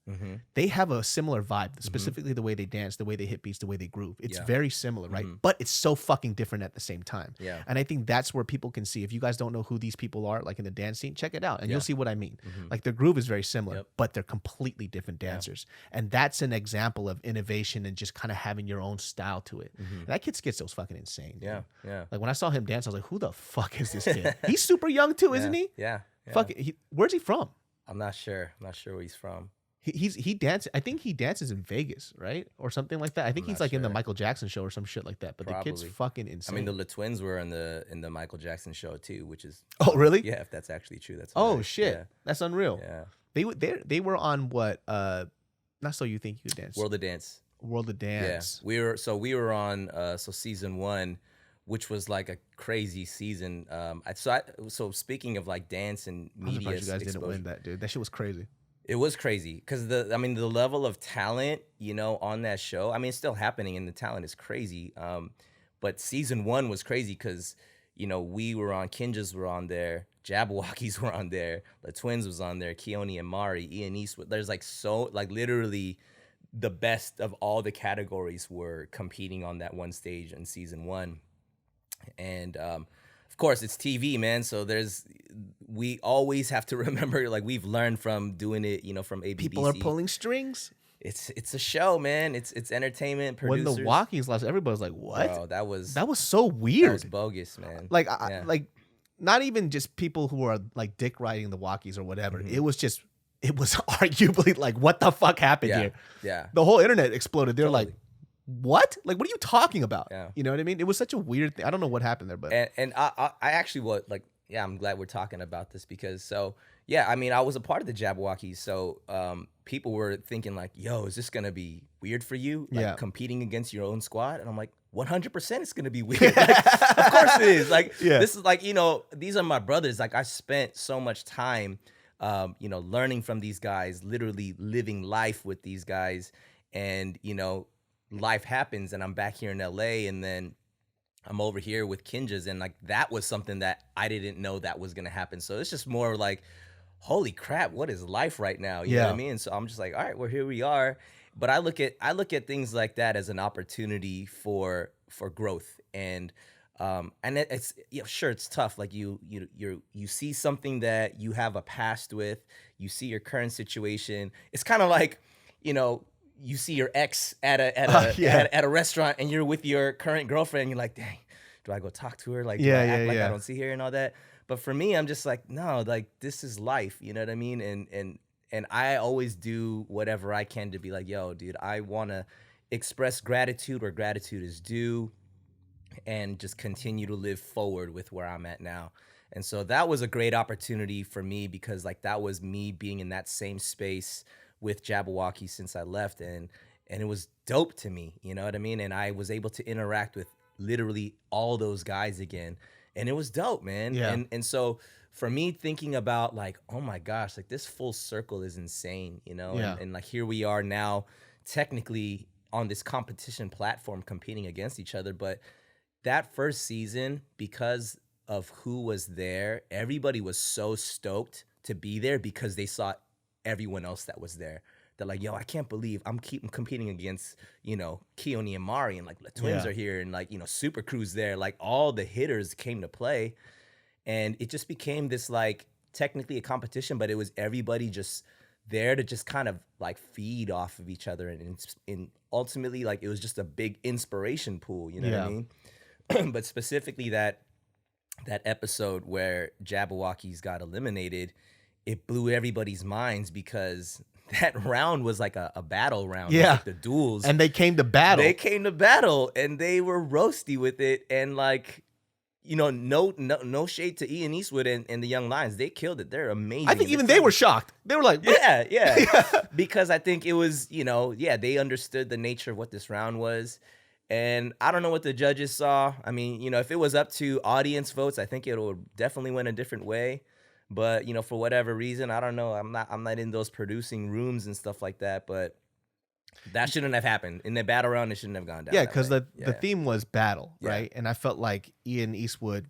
They have a similar vibe, specifically the way they dance, the way they hit beats, the way they groove. It's very similar, right? But it's so fucking different at the same time. Yeah. And I think that's where people can see. If you guys don't know who these people are, like in the dance scene, check it out, and you'll see what I mean. Like, their groove is very similar, but they're completely different dancers. And that's an example of innovation and just kind of having your own style to it. And that kid Schizo's fucking insane. Yeah. Dude. Yeah. Like, when I saw him dance, I was like, who the fuck is this kid? He's super young too, isn't he? Yeah. Fuck it. Where's he from? I'm not sure. where he's from. He dances. I think he dances in Vegas, right, or something like that. I think he's like in the Michael Jackson show or some shit like that. But Probably. the kid's fucking insane. The Twins were in the Michael Jackson show too, which is really? Yeah, if that's actually true, that's hilarious. Shit, that's unreal. Yeah, they were on what? Not So You Think You Could Dance. World of Dance. Yeah, we were on season 1, which was like a crazy season. So speaking of like dance and media, I'm surprised you guys didn't win that, dude. That shit was crazy. It was crazy because the level of talent, on that show, it's still happening and the talent is crazy. But season 1 was crazy because, we were on, Kinjas were on there, Jabbawockeez were on there, the Twins was on there, Keone and Mari, Ian Eastwood. There's literally the best of all the categories were competing on that one stage in season 1. And, of course, it's TV, man. So we always have to remember, we've learned from doing it, from ABDC. People are pulling strings. It's a show, man. It's entertainment. Producers. When the Wockeez lost, everybody's like, "What? Bro, that was so weird. That was bogus, man. Like not even just people who are like dick riding the Wockeez or whatever. Mm-hmm. It was arguably like, what the fuck happened here? Yeah. The whole internet exploded. They're like, what? Like, what are you talking about? Yeah. You know what I mean? It was such a weird thing. I don't know what happened there, but I actually I'm glad we're talking about this because I was a part of the Jabbawockeez, so people were thinking like, yo, is this gonna be weird for you? Competing against your own squad? And I'm like, 100% it's gonna be weird. Of course it is. This is these are my brothers. I spent so much time learning from these guys, literally living life with these guys, and life happens and I'm back here in LA and then I'm over here with Kinjas, and that was something that I didn't know that was gonna happen. So it's just more like, holy crap, what is life right now? You know what I mean? So I'm just like, all right, well, here we are. But I look at things like that as an opportunity for growth. And it's sure, it's tough. Like you see something that you have a past with, you see your current situation. It's kind of like, you see your ex at a restaurant and you're with your current girlfriend and you're like, dang, do I go talk to her? Do I act like I don't see her and all that? But for me, I'm just like, no, this is life. You know what I mean? And I always do whatever I can to be like, yo, dude, I want to express gratitude where gratitude is due and just continue to live forward with where I'm at now. And so that was a great opportunity for me because that was me being in that same space with Jabbawockeez since I left, and it was dope to me, you know what I mean? And I was able to interact with literally all those guys again, and it was dope, man. Yeah. And so for me, thinking about oh my gosh, this full circle is insane, Yeah. And here we are now, technically on this competition platform competing against each other, but that first season, because of who was there, everybody was so stoked to be there because they saw everyone else that was there. They're like, yo, I can't believe I'm competing against, Keone and Mari, and the Twins are here, and Super Crew's there. All the hitters came to play, and it just became this technically a competition, but it was everybody just there to just kind of feed off of each other, and ultimately it was just a big inspiration pool. You know what I mean? But specifically that episode where Jabbawockeez got eliminated, it blew everybody's minds because that round was a battle round. Yeah. The duels. And they came to battle. And they were roasty with it. And no shade to Ian Eastwood and the Young Lions. They killed it. They're amazing. I think even they were shocked. They were like, what? Yeah. Because I think it was, they understood the nature of what this round was. And I don't know what the judges saw. I mean, if it was up to audience votes, I think it would definitely went a different way. But, for whatever reason, I don't know. I'm not in those producing rooms and stuff like that. But that shouldn't have happened. In the battle round, it shouldn't have gone down. Yeah, because the theme was battle, right? And I felt like Ian Eastwood,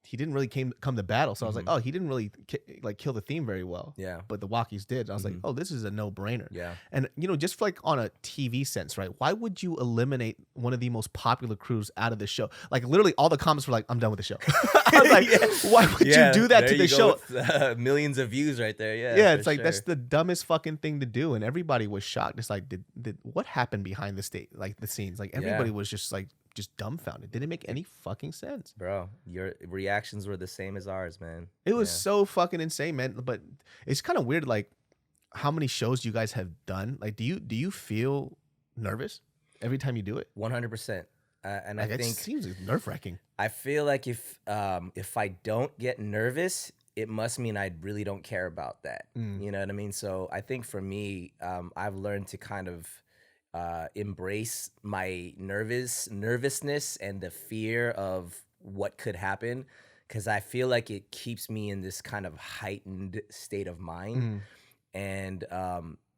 he didn't really come to battle. So I was like, oh, he didn't really kill the theme very well. Yeah. But the Wockeez did. I was like, oh, this is a no-brainer. Yeah. And, just for on a TV sense, right? Why would you eliminate one of the most popular crews out of the show? Literally all the comments were like, I'm done with the show. I was like, why would you do that to the show? With, millions of views right there. Yeah. Yeah, it's that's the dumbest fucking thing to do. And everybody was shocked. It's like, did what happened behind the scenes? Everybody was just dumbfounded. Didn't make any fucking sense. Bro, your reactions were the same as ours, man. It was so fucking insane, man. But it's kind of weird, how many shows you guys have done. Do you feel nervous every time you do it? 100%. And I think it seems nerve-wracking. I feel like if I don't get nervous, it must mean I really don't care about that. You know what I mean? So I think for me, I've learned to kind of embrace my nervousness and the fear of what could happen, because I feel like it keeps me in this kind of heightened state of mind. And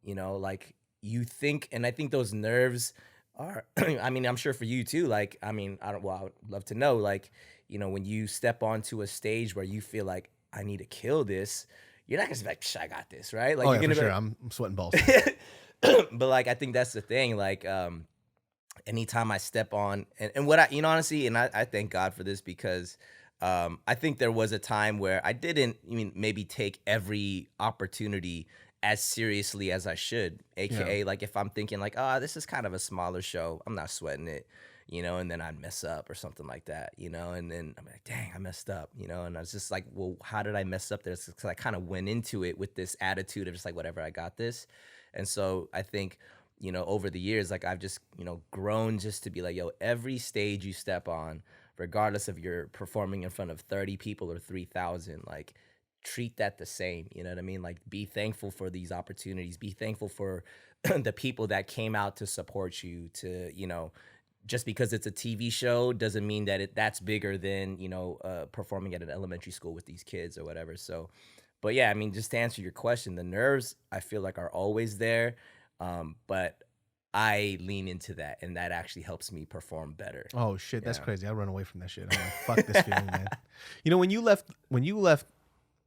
you know, like you think, and I think those nerves are I mean, I'm sure for you too, like, I mean, I would love to know, like, you know, when you step onto a stage where you feel like I need to kill this, you're not gonna be like, Psh, I got this, right? Like Oh you're yeah, for gonna be sure. like, I'm sweating balls. but like I think that's the thing. Like anytime I step on and what I, you know, honestly, and I thank God for this because I think there was a time where I didn't, I mean, maybe take every opportunity as seriously as I should. Yeah. AKA, like if I'm thinking like, oh, this is kind of a smaller show, I'm not sweating it, you know, and then I'd mess up or something like that, you know, and then I'm like, dang, I messed up, you know, and I was just like, well, how did I mess up there? It's because I kind of went into it with this attitude of just like, whatever, I got this. And so I think, you know, over the years, like I've just, you know, grown just to be like, yo, every stage you step on, regardless of you're performing in front of 30 people or 3,000, like treat that the same. You know what I mean? Like be thankful for these opportunities. Be thankful for the people that came out to support you, to, you know, just because it's a TV show doesn't mean that that's bigger than, you know, performing at an elementary school with these kids or whatever. So, but yeah, I mean, just to answer your question, the nerves I feel like are always there. But I lean into that, and that actually helps me perform better. Oh shit, that's Yeah. crazy. I run away from that shit. I'm like, fuck this feeling, man. You know, when you left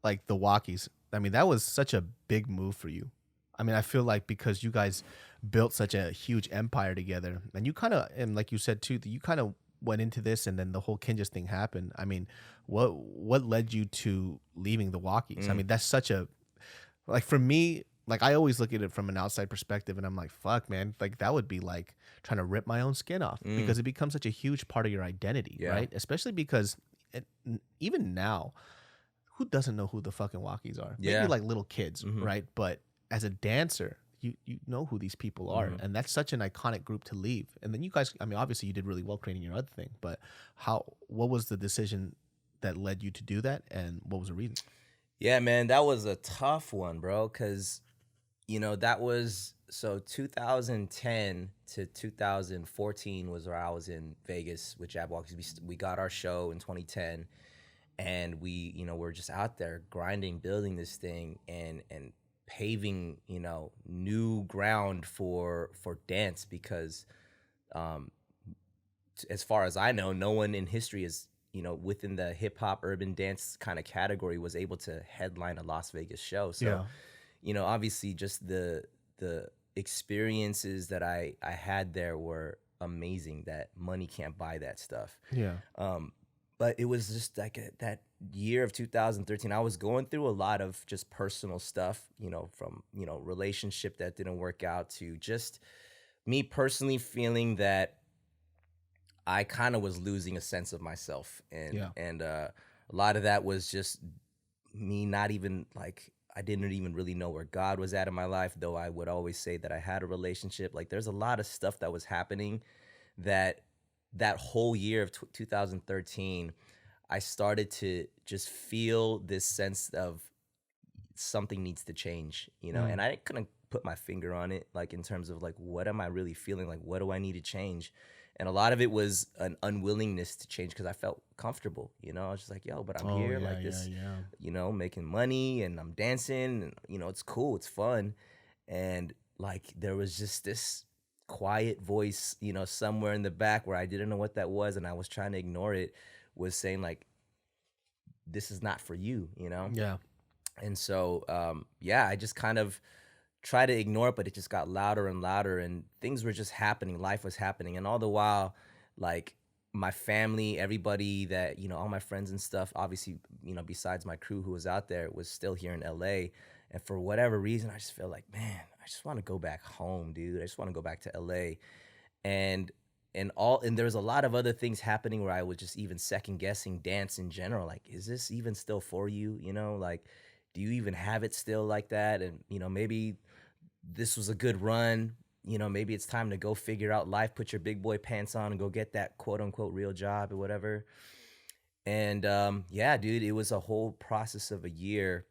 like the Wockeez, I mean, that was such a big move for you. I mean, I feel like because you guys built such a huge empire together, and you kind of, and like you said too, that you kind of went into this, and then the whole Kinjaz thing happened. I mean, what led you to leaving the Wockeez? I mean, that's such a, like for me, like I always look at it from an outside perspective, and I'm like, fuck, man, like that would be like trying to rip my own skin off because it becomes such a huge part of your identity, Yeah. right? Especially because even now, who doesn't know who the fucking Wockeez are? Yeah. Maybe like little kids, right? But as a dancer, you know who these people are, and that's such an iconic group to leave. And then you guys, I mean, obviously you did really well creating your other thing, but what was the decision that led you to do that, and what was the reason? Yeah, man, that was a tough one, bro, because, you know, that was, so 2010 to 2014 was where I was in Vegas with Jabbawockeez. We got our show in 2010, and we, you know, we're just out there grinding, building this thing, and paving, you know, new ground for dance because, as far as I know, no one in history is, you know, within the hip hop urban dance kind of category was able to headline a Las Vegas show. So, Yeah. you know, obviously just the experiences that I had there were amazing, that money can't buy that stuff. Yeah. But it was just like that year of 2013, I was going through a lot of just personal stuff, you know, from, you know, relationship that didn't work out to just me personally feeling that I kind of was losing a sense of myself. And a lot of that was just me not even like, I didn't even really know where God was at in my life, though I would always say that I had a relationship. Like there's a lot of stuff that was happening that whole year of 2013, I started to just feel this sense of something needs to change, you know, and I couldn't put my finger on it, like in terms of like, what am I really feeling? Like, what do I need to change? And a lot of it was an unwillingness to change because I felt comfortable, you know. I was just like, yo, but I'm here like this, you know, making money and I'm dancing and, you know, it's cool, it's fun. And like, there was just this quiet voice, you know, somewhere in the back where I didn't know what that was and I was trying to ignore it, was saying like, this is not for you, you know? Yeah. And so, yeah, I just kind of try to ignore it, but it just got louder and louder and things were just happening. Life was happening. And all the while, like my family, everybody that, you know, all my friends and stuff, obviously, you know, besides my crew who was out there, was still here in LA. And for whatever reason, I just feel like, man, I just want to go back home, dude. I just want to go back to LA. And there's a lot of other things happening where I was just even second guessing dance in general. Like, is this even still for you? You know, like, do you even have it still like that? And, you know, maybe this was a good run. You know, maybe it's time to go figure out life, put your big boy pants on and go get that quote unquote real job or whatever. And yeah, dude, it was a whole process of a year.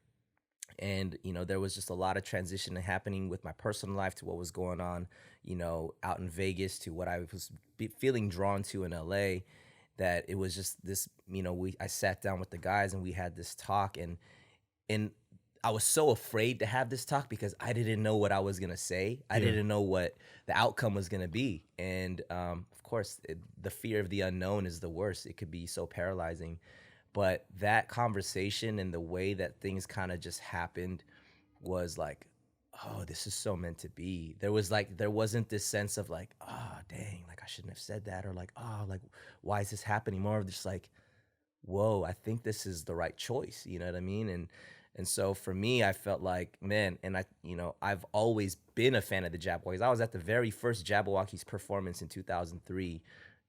And, you know, there was just a lot of transition happening with my personal life to what was going on, you know, out in Vegas to what I was feeling drawn to in LA, that it was just this, you know, I sat down with the guys and we had this talk, and I was so afraid to have this talk because I didn't know what I was gonna say. I didn't know what the outcome was gonna be, and of course, the fear of the unknown is the worst. It could be so paralyzing. But that conversation and the way that things kind of just happened was like, oh, this is so meant to be. There wasn't this sense of like, oh, dang, like I shouldn't have said that, or like, oh, like why is this happening? More of just like, whoa, I think this is the right choice. You know what I mean? And so for me, I felt like, man, and I've always been a fan of the Jabbawockeez. I was at the very first Jabbawockeez performance in 2003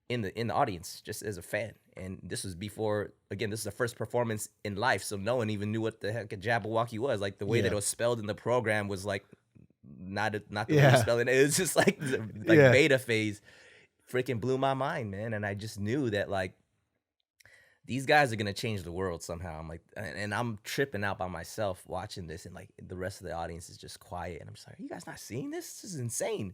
in the audience, just as a fan. And this was before, again, this is the first performance in life, so no one even knew what the heck a Jabberwocky was. Like the way that it was spelled in the program was like not the way you spell it. It was just like beta phase. Freaking blew my mind, man. And I just knew that like these guys are gonna change the world somehow. I'm like, and I'm tripping out by myself watching this, and like the rest of the audience is just quiet, and I'm just like, are you guys not seeing this? This is insane.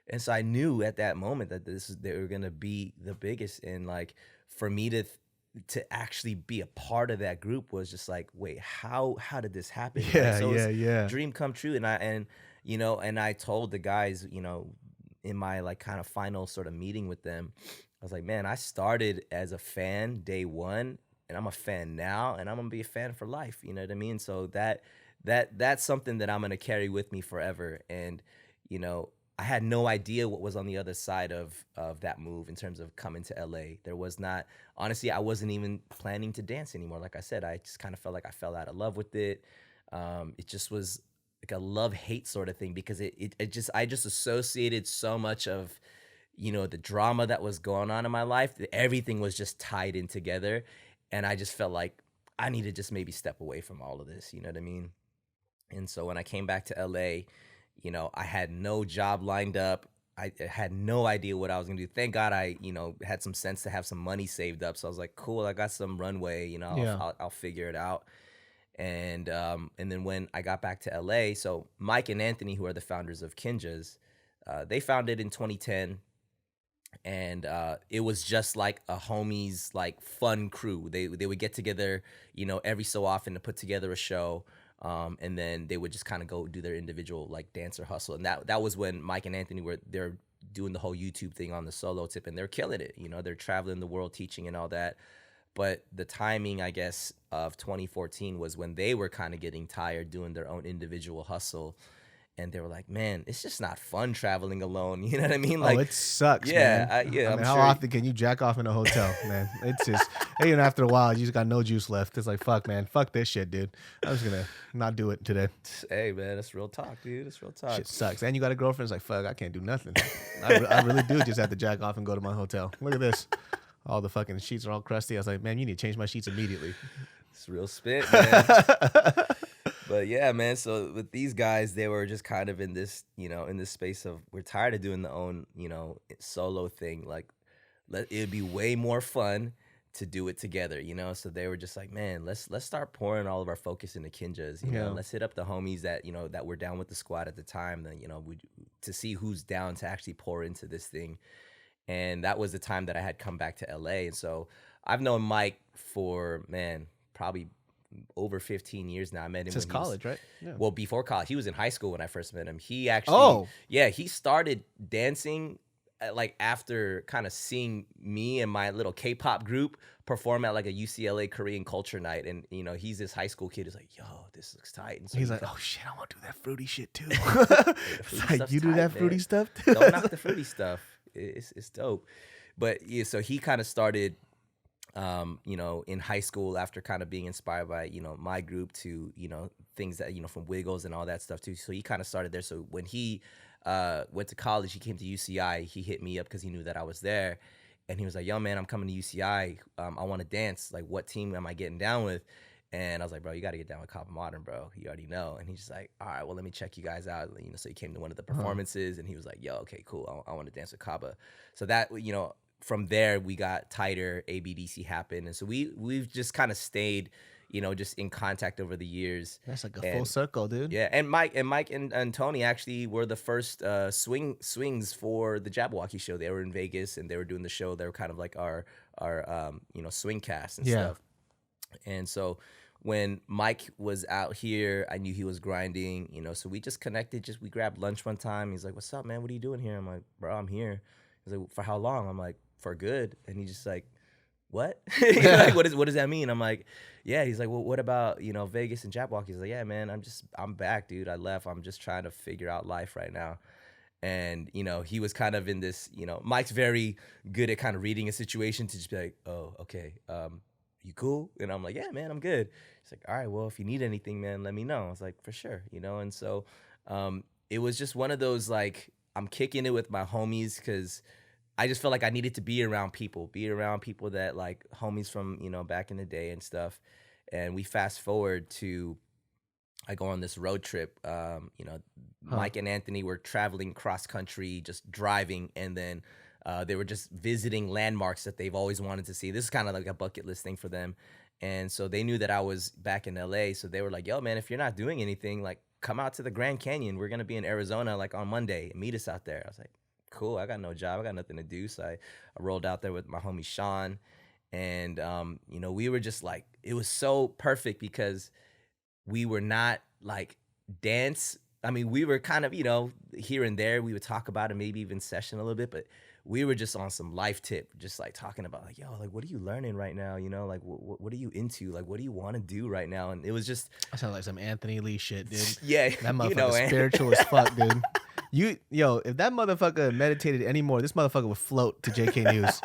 And so I knew at that moment that they were gonna be the biggest, and like for me to actually be a part of that group was just like, wait, how did this happen? Yeah, so yeah. Dream come true, and I told the guys, in my like kind of final sort of meeting with them, I was like, man, I started as a fan day one, and I'm a fan now, and I'm gonna be a fan for life. You know what I mean? So that's something that I'm gonna carry with me forever, and I had no idea what was on the other side of that move in terms of coming to LA. There was not, honestly, I wasn't even planning to dance anymore. Like I said, I just kind of felt like I fell out of love with it. It just was like a love-hate sort of thing because I just associated so much of, the drama that was going on in my life, that everything was just tied in together. And I just felt like I need to just maybe step away from all of this, you know what I mean? And so when I came back to LA, I had no job lined up. I had no idea what I was gonna do. Thank God I, had some sense to have some money saved up. So I was like, cool, I got some runway, I'll figure it out. And then when I got back to LA, so Mike and Anthony, who are the founders of Kinjas, they founded in 2010. And it was just like a homies, like fun crew. They would get together, every so often to put together a show. And then they would just kind of go do their individual like dance or hustle. And that was when Mike and Anthony they're doing the whole YouTube thing on the solo tip, and they're killing it. They're traveling the world teaching and all that. But the timing, I guess, of 2014 was when they were kind of getting tired doing their own individual hustle. And they were like, man, it's just not fun traveling alone. You know what I mean? Like, it sucks, yeah, man. I'm how sure. often can you jack off in a hotel, man? It's just, even after a while, you just got no juice left. It's like, fuck, man. Fuck this shit, dude. I'm just going to not do it today. Hey, man, that's real talk, dude. That's real talk. Shit sucks. And you got a girlfriend. It's like, fuck, I can't do nothing. I really do just have to jack off and go to my hotel. Look at this. All the fucking sheets are all crusty. I was like, man, you need to change my sheets immediately. It's real spit, man. But yeah, man. So with these guys, they were just kind of in this, in this space of we're tired of doing the own, solo thing. Like, it'd be way more fun to do it together, So they were just like, man, let's start pouring all of our focus into Kinjas. Let's hit up the homies that that were down with the squad at the time. That to see who's down to actually pour into this thing. And that was the time that I had come back to LA. And so I've known Mike for, man, probably over 15 years now. I met him since college, right? Yeah. Well, before college. He was in high school when I first met him. He actually, he started dancing like after kind of seeing me and my little K-pop group perform at like a UCLA Korean culture night. And, he's this high school kid who's like, yo, this looks tight. And so he's like, oh shit, I want to do that fruity shit too. Like, you do tight, that man. fruity stuff? Don't knock the fruity stuff. It's dope. But yeah, so he kind of started, in high school after kind of being inspired by, my group to, things that, from Wiggles and all that stuff too. So he kind of started there. So when he went to college, he came to UCI, he hit me up because he knew that I was there. And he was like, yo, man, I'm coming to UCI. I want to dance. Like, what team am I getting down with? And I was like, bro, you got to get down with Kaba Modern, bro. You already know. And he's just like, all right, well, let me check you guys out. So he came to one of the performances, and he was like, yo, okay, cool. I want to dance with Kaba. So that, from there, we got tighter. ABDC happened. And so we've just kind of stayed, just in contact over the years. That's like a full circle, dude. Yeah, and Mike and Tony actually were the first swings for the Jabbawockeez show. They were in Vegas, and they were doing the show. They were kind of like our swing cast and stuff. And so when Mike was out here, I knew he was grinding, so we just connected. We grabbed lunch one time. He's like, "What's up, man? What are you doing here?" I'm like, "Bro, I'm here." He's like, "For how long?" I'm like, "For good." And he's just like, "What?" He's like, what does that mean? I'm like, "Yeah." He's like, "Well, what about, Vegas and Jabbawockeez?" He's like, "Yeah, man, I'm back, dude. I left. I'm just trying to figure out life right now." And, he was kind of in this, Mike's very good at kind of reading a situation to just be like, "Oh, okay. You cool?" And I'm like, "Yeah, man, I'm good." He's like, "All right, well, if you need anything, man, let me know." I was like, "For sure." And so it was just one of those, like, I'm kicking it with my homies because I just felt like I needed to be around people that, like, homies from, back in the day and stuff. And we fast forward to, I go on this road trip. Mike and Anthony were traveling cross country, just driving, and then they were just visiting landmarks that they've always wanted to see. This is kind of like a bucket list thing for them. And so they knew that I was back in LA. So they were like, "Yo, man, if you're not doing anything, like, come out to the Grand Canyon. We're going to be in Arizona, like, on Monday. Meet us out there." I was like, "Cool. I got no job. I got nothing to do." So I rolled out there with my homie Sean. And, we were just like, it was so perfect because we were not like dance. I mean, we were kind of, here and there, we would talk about it, maybe even session a little bit, but we were just on some life tip, just like talking about like, "Yo, like, what are you learning right now? Like, what are you into? Like, what do you want to do right now?" And it was just, I sound like some Anthony Lee shit, dude. yeah, That motherfucker spiritual as fuck, dude. If that motherfucker meditated anymore, this motherfucker would float to JK News.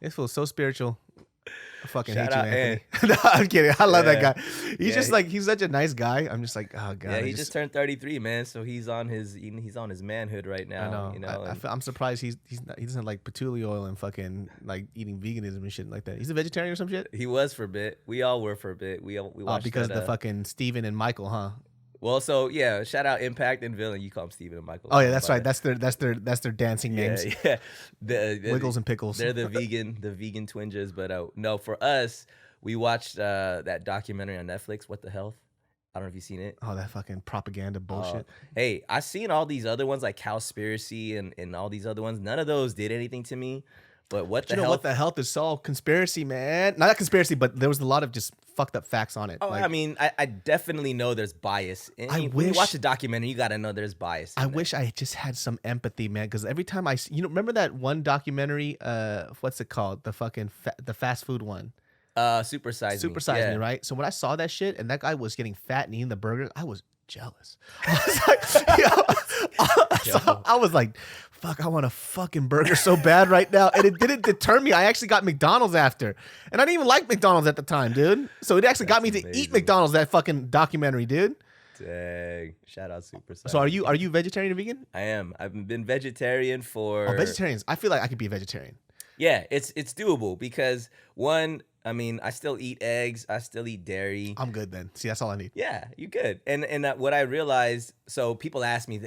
This feels so spiritual. I fucking hate you, Anthony. No, I'm kidding. I love that guy. He's just like, he's such a nice guy. I'm just like, oh god. Yeah, he just turned 33, man. So he's on his manhood right now. I know. I'm surprised he doesn't like patchouli oil and fucking like eating veganism and shit like that. He's a vegetarian or some shit. He was for a bit. We all were for a bit. We watched because the fucking Steven and Michael, huh? Well, so yeah, shout out Impact and Villain. You call them Steven and Michael. Oh yeah, that's right. That's their dancing names. Yeah. Wiggles and Pickles. They're the vegan twinjas. But no, for us, we watched that documentary on Netflix, What the Health. I don't know if you've seen it. Oh, that fucking propaganda bullshit. Hey, I've seen all these other ones like Cowspiracy and all these other ones. None of those did anything to me. But What the Health? What the Health is all conspiracy, man. Not a conspiracy, but there was a lot of just fucked up facts on it. Oh, I mean, I definitely know there's bias. When you watch a documentary, you got to know there's bias. I wish I just had some empathy, man. Because every time remember that one documentary? What's it called? The fucking the fast food one. Super Size Me. Me, right? So when I saw that shit and that guy was getting fat and eating the burger, I was jealous. I was like, fuck, I want a fucking burger so bad right now. And it didn't deter me. I actually got McDonald's after. And I didn't even like McDonald's at the time, dude. So it actually got me to eat McDonald's, that fucking documentary, dude. Dang. Shout out Super Size. So are you vegetarian or vegan? I am. I've been vegetarian for... Oh, vegetarians. I feel like I could be a vegetarian. Yeah, it's doable because one, I mean, I still eat eggs. I still eat dairy. I'm good then. See, that's all I need. Yeah, you good. And what I realized, so people ask me,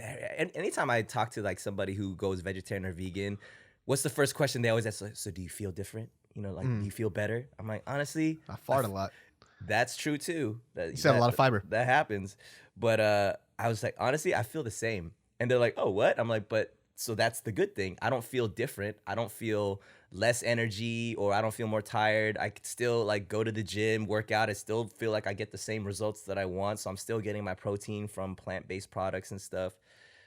anytime I talk to like somebody who goes vegetarian or vegan, what's the first question they always ask? So do you feel different? Do you feel better? I'm like, honestly, I fart a lot. That's true too. You said a lot of fiber. That happens. But I was like, honestly, I feel the same. And they're like, "Oh, what?" I'm like, but so that's the good thing. I don't feel different. I don't feel less energy or I don't feel more tired. I could still like go to the gym, work out. I still feel like I get the same results that I want. So I'm still getting my protein from plant-based products and stuff.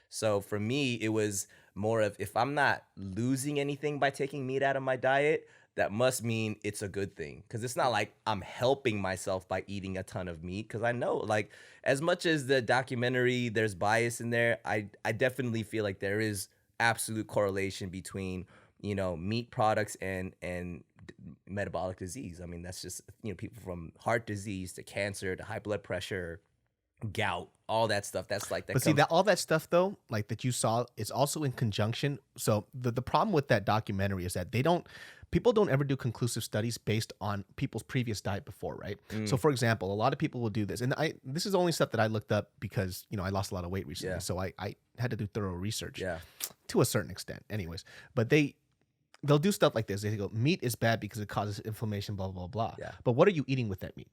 So for me, it was more of if I'm not losing anything by taking meat out of my diet, that must mean it's a good thing. Because it's not like I'm helping myself by eating a ton of meat. Because I know, like, as much as the documentary, there's bias in there, I definitely feel like there is absolute correlation between, meat products and metabolic disease. I mean, that's just, people from heart disease to cancer to high blood pressure, gout, all that stuff. That's like that. But see, all that stuff though, like that you saw, is also in conjunction. So the problem with that documentary is that people don't ever do conclusive studies based on people's previous diet before, right? So for example, a lot of people will do this, and this is only stuff that I looked up because I lost a lot of weight recently, so I had to do thorough research, to a certain extent, anyways. But they'll do stuff like this. They go, meat is bad because it causes inflammation, blah blah blah. Yeah. But what are you eating with that meat?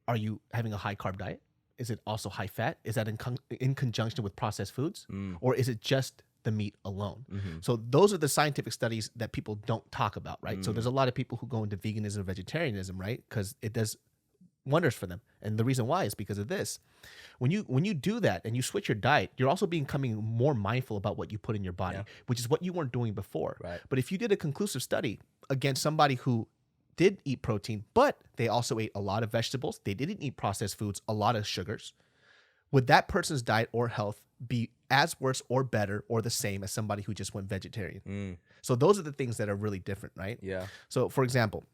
Are you having a high carb diet? Is it also high fat? Is that in conjunction with processed foods, or is it just the meat alone? So those are the scientific studies that people don't talk about, right? So there's a lot of people who go into veganism or vegetarianism, right? Because it does wonders for them. And the reason why is because of this. When you do that and you switch your diet, you're also becoming more mindful about what you put in your body, which is what you weren't doing before. Right. But if you did a conclusive study against somebody who did eat protein, but they also ate a lot of vegetables, they didn't eat processed foods, a lot of sugars, would that person's diet or health be as worse or better or the same as somebody who just went vegetarian? So those are the things that are really different, right? Yeah. So for example,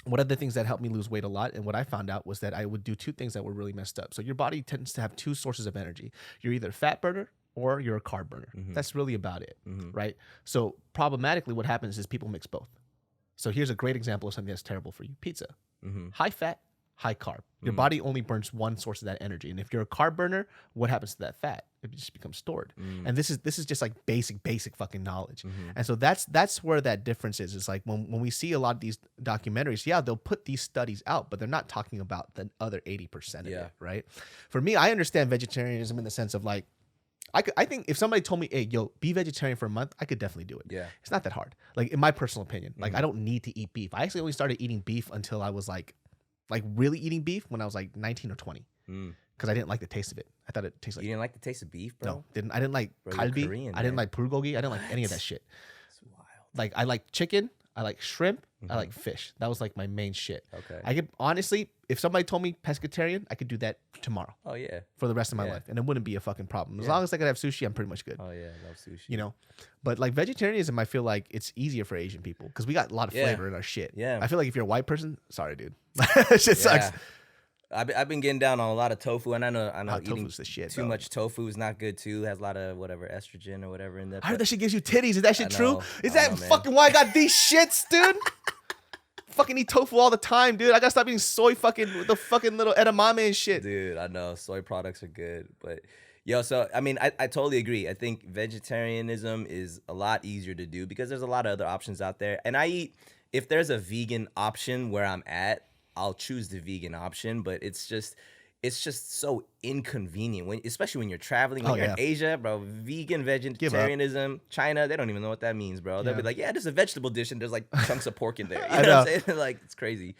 one of the things that helped me lose weight a lot, and what I found out, was that I would do two things that were really messed up. So your body tends to have two sources of energy. You're either a fat burner or you're a carb burner. That's really about it, right? So problematically, what happens is people mix both. So here's a great example of something that's terrible for you. Pizza. High fat, high carb. Your body only burns one source of that energy. And if you're a carb burner, what happens to that fat? It just becomes stored. And this is just like basic fucking knowledge. And so that's where that difference is. It's like when we see a lot of these documentaries, yeah, they'll put these studies out, but they're not talking about the other 80% of it, right? For me, I understand vegetarianism in the sense of like, I think if somebody told me, hey, yo, be vegetarian for a month, I could definitely do it. Yeah. It's not that hard. Like in my personal opinion, like I don't need to eat beef. I actually only started eating beef until I was like really eating beef when I was like 19 or 20. Because I didn't like the taste of it. I thought it tasted like... You didn't like the taste of beef, bro? No, I didn't like kalbi. I didn't like bulgogi. I didn't like any of that shit. It's wild. Like I like chicken. I like shrimp. I like fish. That was like my main shit. Okay. I could honestly, if somebody told me pescatarian, I could do that tomorrow. Oh yeah. For the rest of my life, and it wouldn't be a fucking problem. As long as I could have sushi, I'm pretty much good. Oh yeah, I love sushi. You know, but like vegetarianism, I feel like it's easier for Asian people because we got a lot of flavor in our shit. Yeah. I feel like if you're a white person, sorry, dude, shit sucks. I've been getting down on a lot of tofu, and I know eating the shit, too much tofu is not good too. It has a lot of whatever estrogen or whatever in there. I heard that shit gives you titties. Is that shit true? Is I that know, man. fucking why I got these shits, dude? Fucking eat tofu all the time, dude. I gotta stop eating soy fucking with the fucking little edamame and shit. Dude, I know soy products are good, but yo, so I mean, I totally agree. I think vegetarianism is a lot easier to do because there's a lot of other options out there. And if there's a vegan option where I'm at, I'll choose the vegan option, but it's just so inconvenient, especially when you're traveling. When you're in Asia, bro, vegan, vegetarianism, China, they don't even know what that means, bro. They'll be like, yeah, there's a vegetable dish and there's like chunks of pork in there. You know what I'm saying? Like, it's crazy.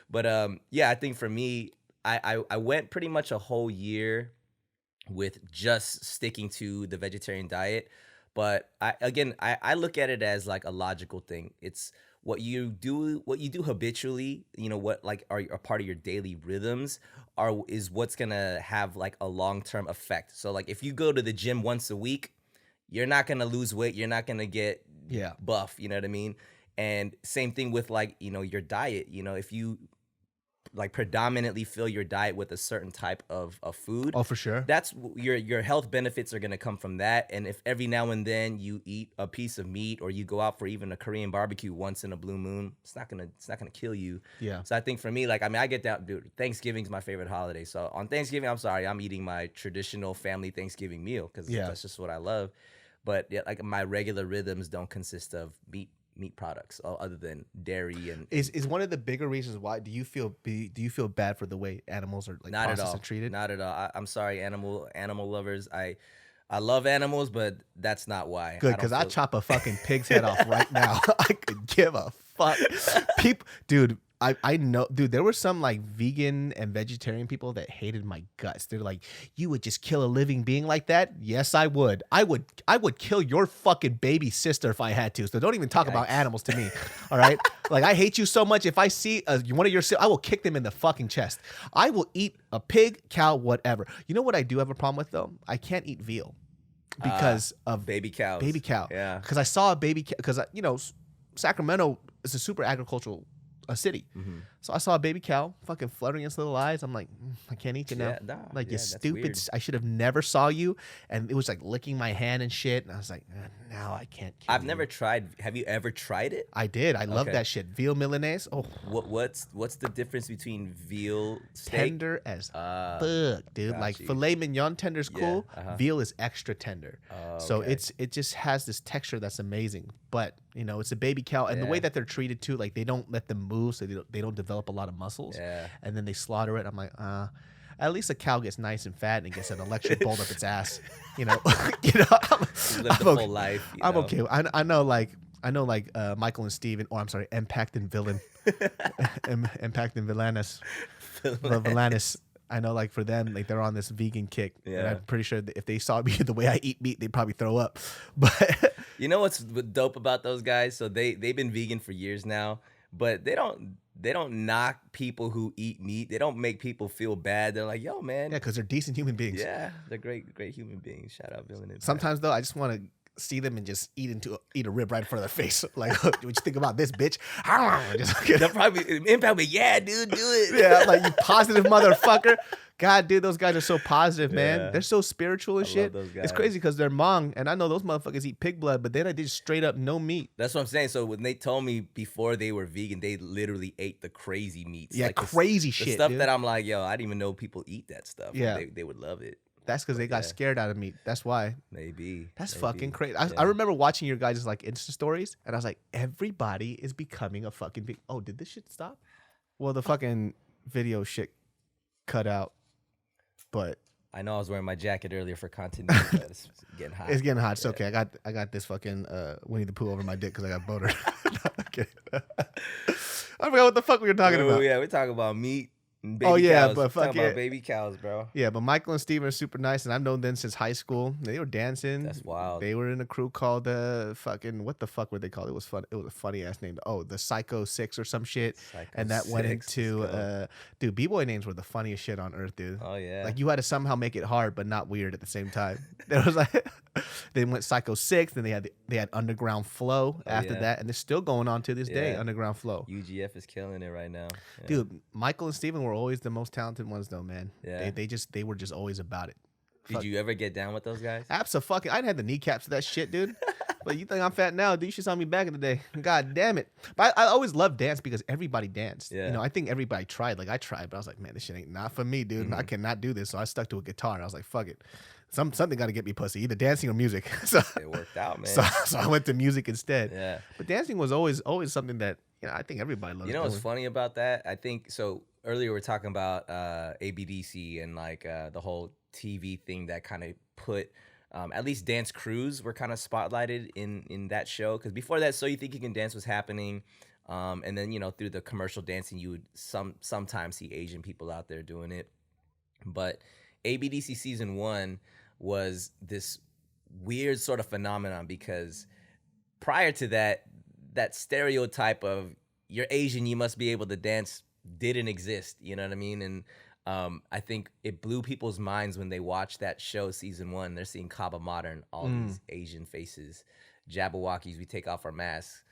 But yeah, I think for me, I went pretty much a whole year with just sticking to the vegetarian diet. But I look at it as like a logical thing. It's what you do habitually, you know, what like are a part of your daily rhythms is what's gonna have like a long-term effect. So like if you go to the gym once a week, you're not gonna lose weight, you're not gonna get buff, you know what I mean? And same thing with like, you know, your diet, you know, if you like predominantly fill your diet with a certain type of food. Oh, for sure. That's your health benefits are going to come from that. And if every now and then you eat a piece of meat or you go out for even a Korean barbecue once in a blue moon, it's not gonna kill you. Yeah. So I think for me, like, I mean, I get that, dude, Thanksgiving's my favorite holiday. So on Thanksgiving, I'm eating my traditional family Thanksgiving meal because that's just what I love. But yeah, like my regular rhythms don't consist of meat products other than dairy and is one of the bigger reasons why. Do you feel bad for the way animals are like processed and treated? Not at all. I'm sorry, animal lovers. I love animals, but that's not why. Good, because I chop a fucking pig's head off right now. I could give a fuck. People, dude. I know, dude, there were some like vegan and vegetarian people that hated my guts. They're like, you would just kill a living being like that? Yes, I would. I would kill your fucking baby sister if I had to. So don't even talk about animals to me. All right? Like, I hate you so much. If I see one of your, I will kick them in the fucking chest. I will eat a pig, cow, whatever. You know what I do have a problem with though? I can't eat veal because of baby cows. Baby cow. Yeah. Because I saw a baby cow, because, you know, Sacramento is a super agricultural city. So I saw a baby cow fucking fluttering its little eyes. I'm like, I can't eat you now. Like, you stupid. I should have never saw you. And it was like licking my hand and shit. And I was like, now I can't kill I've never tried. Have you ever tried it? I did. I love that shit. Veal Milanese. Oh, what's the difference between veal steak? Tender as fuck, dude. Like filet mignon tender's cool. Veal is extra tender. So it just has this texture that's amazing. But you know, it's a baby cow, and the way that they're treated too, like they don't let them move, so they don't develop a lot of muscles. Yeah. And then they slaughter it. I'm like, at least a cow gets nice and fat and gets an electric bolt up its ass. You know, live the full life. I'm okay. I know, like I know like Michael and Steven, or I'm sorry, Impact and Villain, Impact and Villainous, Villainous. I know like for them, like they're on this vegan kick, and I'm pretty sure that if they saw me the way I eat meat, they'd probably throw up. But you know what's dope about those guys? So they've been vegan for years now, but they don't knock people who eat meat. They don't make people feel bad. They're like, yo, man. Yeah, because they're decent human beings. Yeah, they're great human beings. Shout out Villain. Sometimes though, I just want to see them and just eat a rib right in front of their face. Like, what you think about this, bitch? They'll probably impact me. Yeah, dude, do it. Yeah, I'm like, you positive motherfucker. God, dude, those guys are so positive, man. They're so spiritual and shit. It's crazy because they're Hmong, and I know those motherfuckers eat pig blood, but then I did straight up no meat. That's what I'm saying. So when they told me before they were vegan, they literally ate the crazy meats. Yeah, like crazy shit. The stuff dude. that I'm like, yo, I didn't even know people eat that stuff. Yeah, they would love it. That's because they got scared out of meat. That's why. Maybe. That's fucking crazy. I remember watching your guys' like Insta stories, and I was like, everybody is becoming a fucking big. Oh, did this shit stop? Well, the fucking video shit cut out, but I know I was wearing my jacket earlier for continuity, but it's getting hot. It's getting hot. It's okay. I got this fucking Winnie the Pooh over my dick because I got boner. I forgot what the fuck we were talking about. Yeah, we're talking about meat. Baby cows. But fuck about baby cows, bro. Yeah, but Michael and Steven are super nice, and I've known them since high school. They were dancing. That's wild. They were in a crew called fucking what the fuck were they called? It was fun. It was a funny ass name. Oh, the Psycho 6 or some shit. And that went into dude, b-boy names were the funniest shit on earth, dude. Oh yeah. Like you had to somehow make it hard but not weird at the same time. There was like they went Psycho 6, then they had Underground Flow after that, and they're still going on to this day. Underground Flow. UGF is killing it right now. Yeah. Dude, Michael and Steven were always the most talented ones though, man. Yeah. They were just always about it. Did you ever get down with those guys? Absolutely. I had the kneecaps for that shit, dude. But you think I'm fat now, dude? You should saw me back in the day. God damn it. But I always loved dance because everybody danced. Yeah. You know, I think everybody tried. Like I tried, but I was like, man, this shit ain't not for me, dude. I cannot do this. So I stuck to a guitar. I was like, fuck it. Something got to get me pussy, either dancing or music. So it worked out, man. So I went to music instead. Yeah. But dancing was always something that, you know, I think everybody loved. You know what's funny about that? I think so. Earlier we were talking about ABDC and like the whole TV thing that kind of put at least dance crews were kind of spotlighted in that show, because before that, So You Think You Can Dance was happening, and then, you know, through the commercial dancing you would sometimes see Asian people out there doing it. But ABDC season 1 was this weird sort of phenomenon, because prior to that stereotype of you're Asian, you must be able to dance didn't exist. You know what I mean? And I think it blew people's minds when they watched that show season 1. They're seeing Kaba Modern, all these Asian faces. Jabbawockeez, we take off our masks,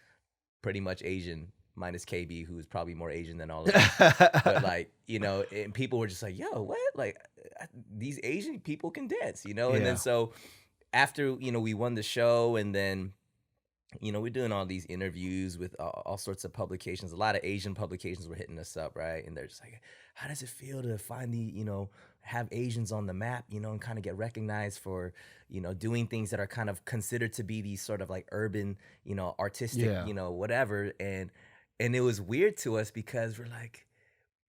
pretty much Asian, minus KB, who's probably more Asian than all of us. But like, you know, and people were just like, yo, what? Like these Asian people can dance, you know? And then so after, you know, we won the show, and then, you know, we're doing all these interviews with all sorts of publications. A lot of Asian publications were hitting us up, right? And they're just like, how does it feel to finally, you know, have Asians on the map, you know, and kind of get recognized for, you know, doing things that are kind of considered to be these sort of like urban, you know, artistic, you know, whatever. And it was weird to us because we're like,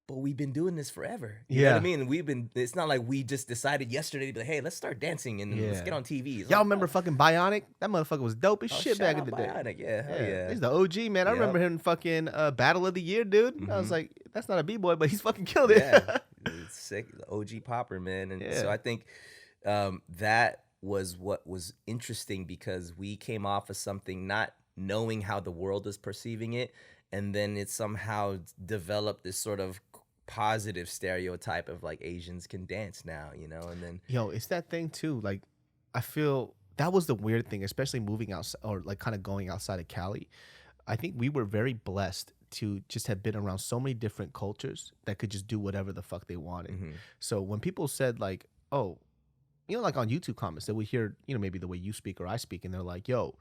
but we've been doing this forever. You know what I mean? It's not like we just decided yesterday to be like, hey, let's start dancing and let's get on TV. Y'all remember fucking Bionic? That motherfucker was dope as shit back in the day. Bionic, yeah. He's the OG, man. I remember him fucking Battle of the Year, dude. I was like, that's not a B-boy, but he's fucking killed it. Yeah, it's sick. The OG popper, man. And so I think that was what was interesting, because we came off of something not knowing how the world is perceiving it, and then it somehow developed this sort of positive stereotype of like Asians can dance now, you know. And then it's that thing too. Like I feel that was the weird thing, especially moving out or like kind of going outside of Cali. I think we were very blessed to just have been around so many different cultures that could just do whatever the fuck they wanted. So when people said like, oh, you know, like on YouTube comments that we hear, you know, maybe the way you speak or I speak, and they're like, yo,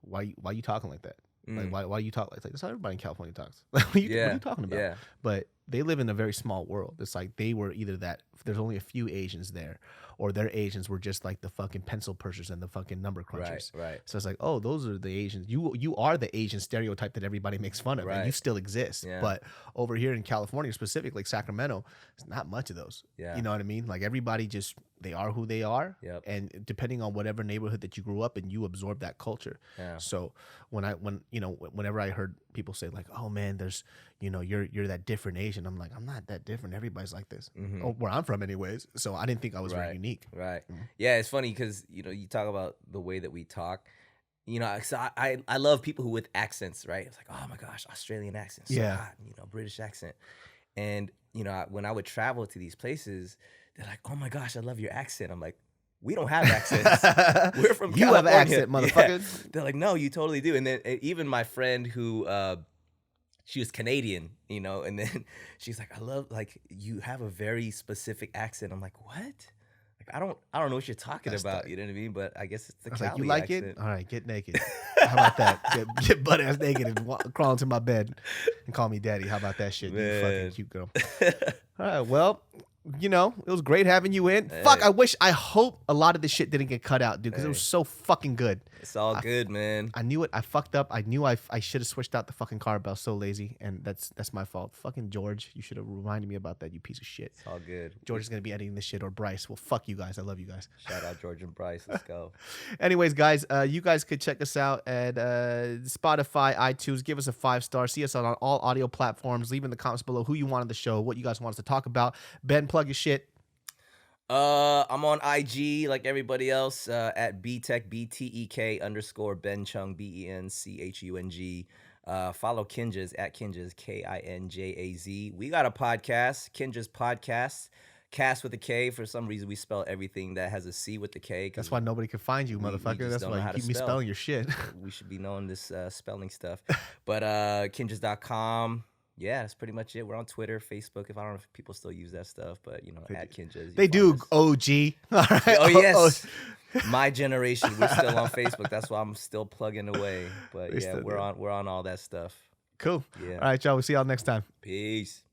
why you talking like that? Like why you talk like that? That's how everybody in California talks. Like what are you talking about? But they live in a very small world. It's like they were either that there's only a few Asians there, or their Asians were just like the fucking pencil pushers and the fucking number crunchers. Right. So it's like, oh, those are the Asians. You are the Asian stereotype that everybody makes fun of, and you still exist. Yeah. But over here in California, specifically like Sacramento, there's not much of those. Yeah. You know what I mean? Like everybody just they are who they are, Yep. and depending on whatever neighborhood that you grew up in, you absorb that culture. Yeah. So whenever I heard people say like, oh man, there's you're that different Asian, I'm like, I'm not that different. Everybody's like this. Mm-hmm. Where I'm from, anyways. So I didn't think I was very unique. Right. Yeah, it's funny because you talk about the way that we talk. So I love people who with accents, right? It's like, oh my gosh, Australian accent, so hot, British accent, and when I would travel to these places, they're like, oh my gosh, I love your accent. I'm like, we don't have accents. We're from California. You have an accent, motherfucker. Yeah. They're like, no, you totally do. And then even my friend who she was Canadian, and then she's like, I love, like, you have a very specific accent. I'm like, what? Like, I don't know what you're talking about. You know what I mean? But I guess it's the Cali like, you like accent. it? All right, get naked. How about that? Get butt ass naked and crawl into my bed and call me daddy. How about that shit? Man. You fucking cute girl. All right, well, it was great having you in. Hey. Fuck, I hope a lot of this shit didn't get cut out, dude, because it was so fucking good. It's all good, man. I knew it. I fucked up. I knew I should have switched out the fucking car, but I was so lazy, and that's my fault. Fucking George, you should have reminded me about that, you piece of shit. It's all good. George is going to be editing this shit, or Bryce. Well, fuck you guys. I love you guys. Shout out George and Bryce. Let's go. Anyways, guys, you guys could check us out at Spotify, iTunes. Give us a 5-star. See us on all audio platforms. Leave in the comments below who you want on the show, what you guys want us to talk about. Ben, plug your shit. I'm on IG like everybody else at BTEK, BTEK _ Ben Chung, BENCHUNG. Follow Kinjaz at Kinjaz, KINJAZ. We got a podcast, Kinjaz Podcast, cast with a K. For some reason, we spell everything that has a C with the K. That's why nobody can find you, motherfucker. That's why you keep me spelling your shit. We should be knowing this spelling stuff. But Kinjaz.com. Yeah, that's pretty much it. We're on Twitter, Facebook. I don't know if people still use that stuff, but at Kinjaz. They do. OG. All right. Oh yes. My generation, we're still on Facebook. That's why I'm still plugging away. But we're on all that stuff. Cool. Yeah. All right, y'all. We'll see y'all next time. Peace.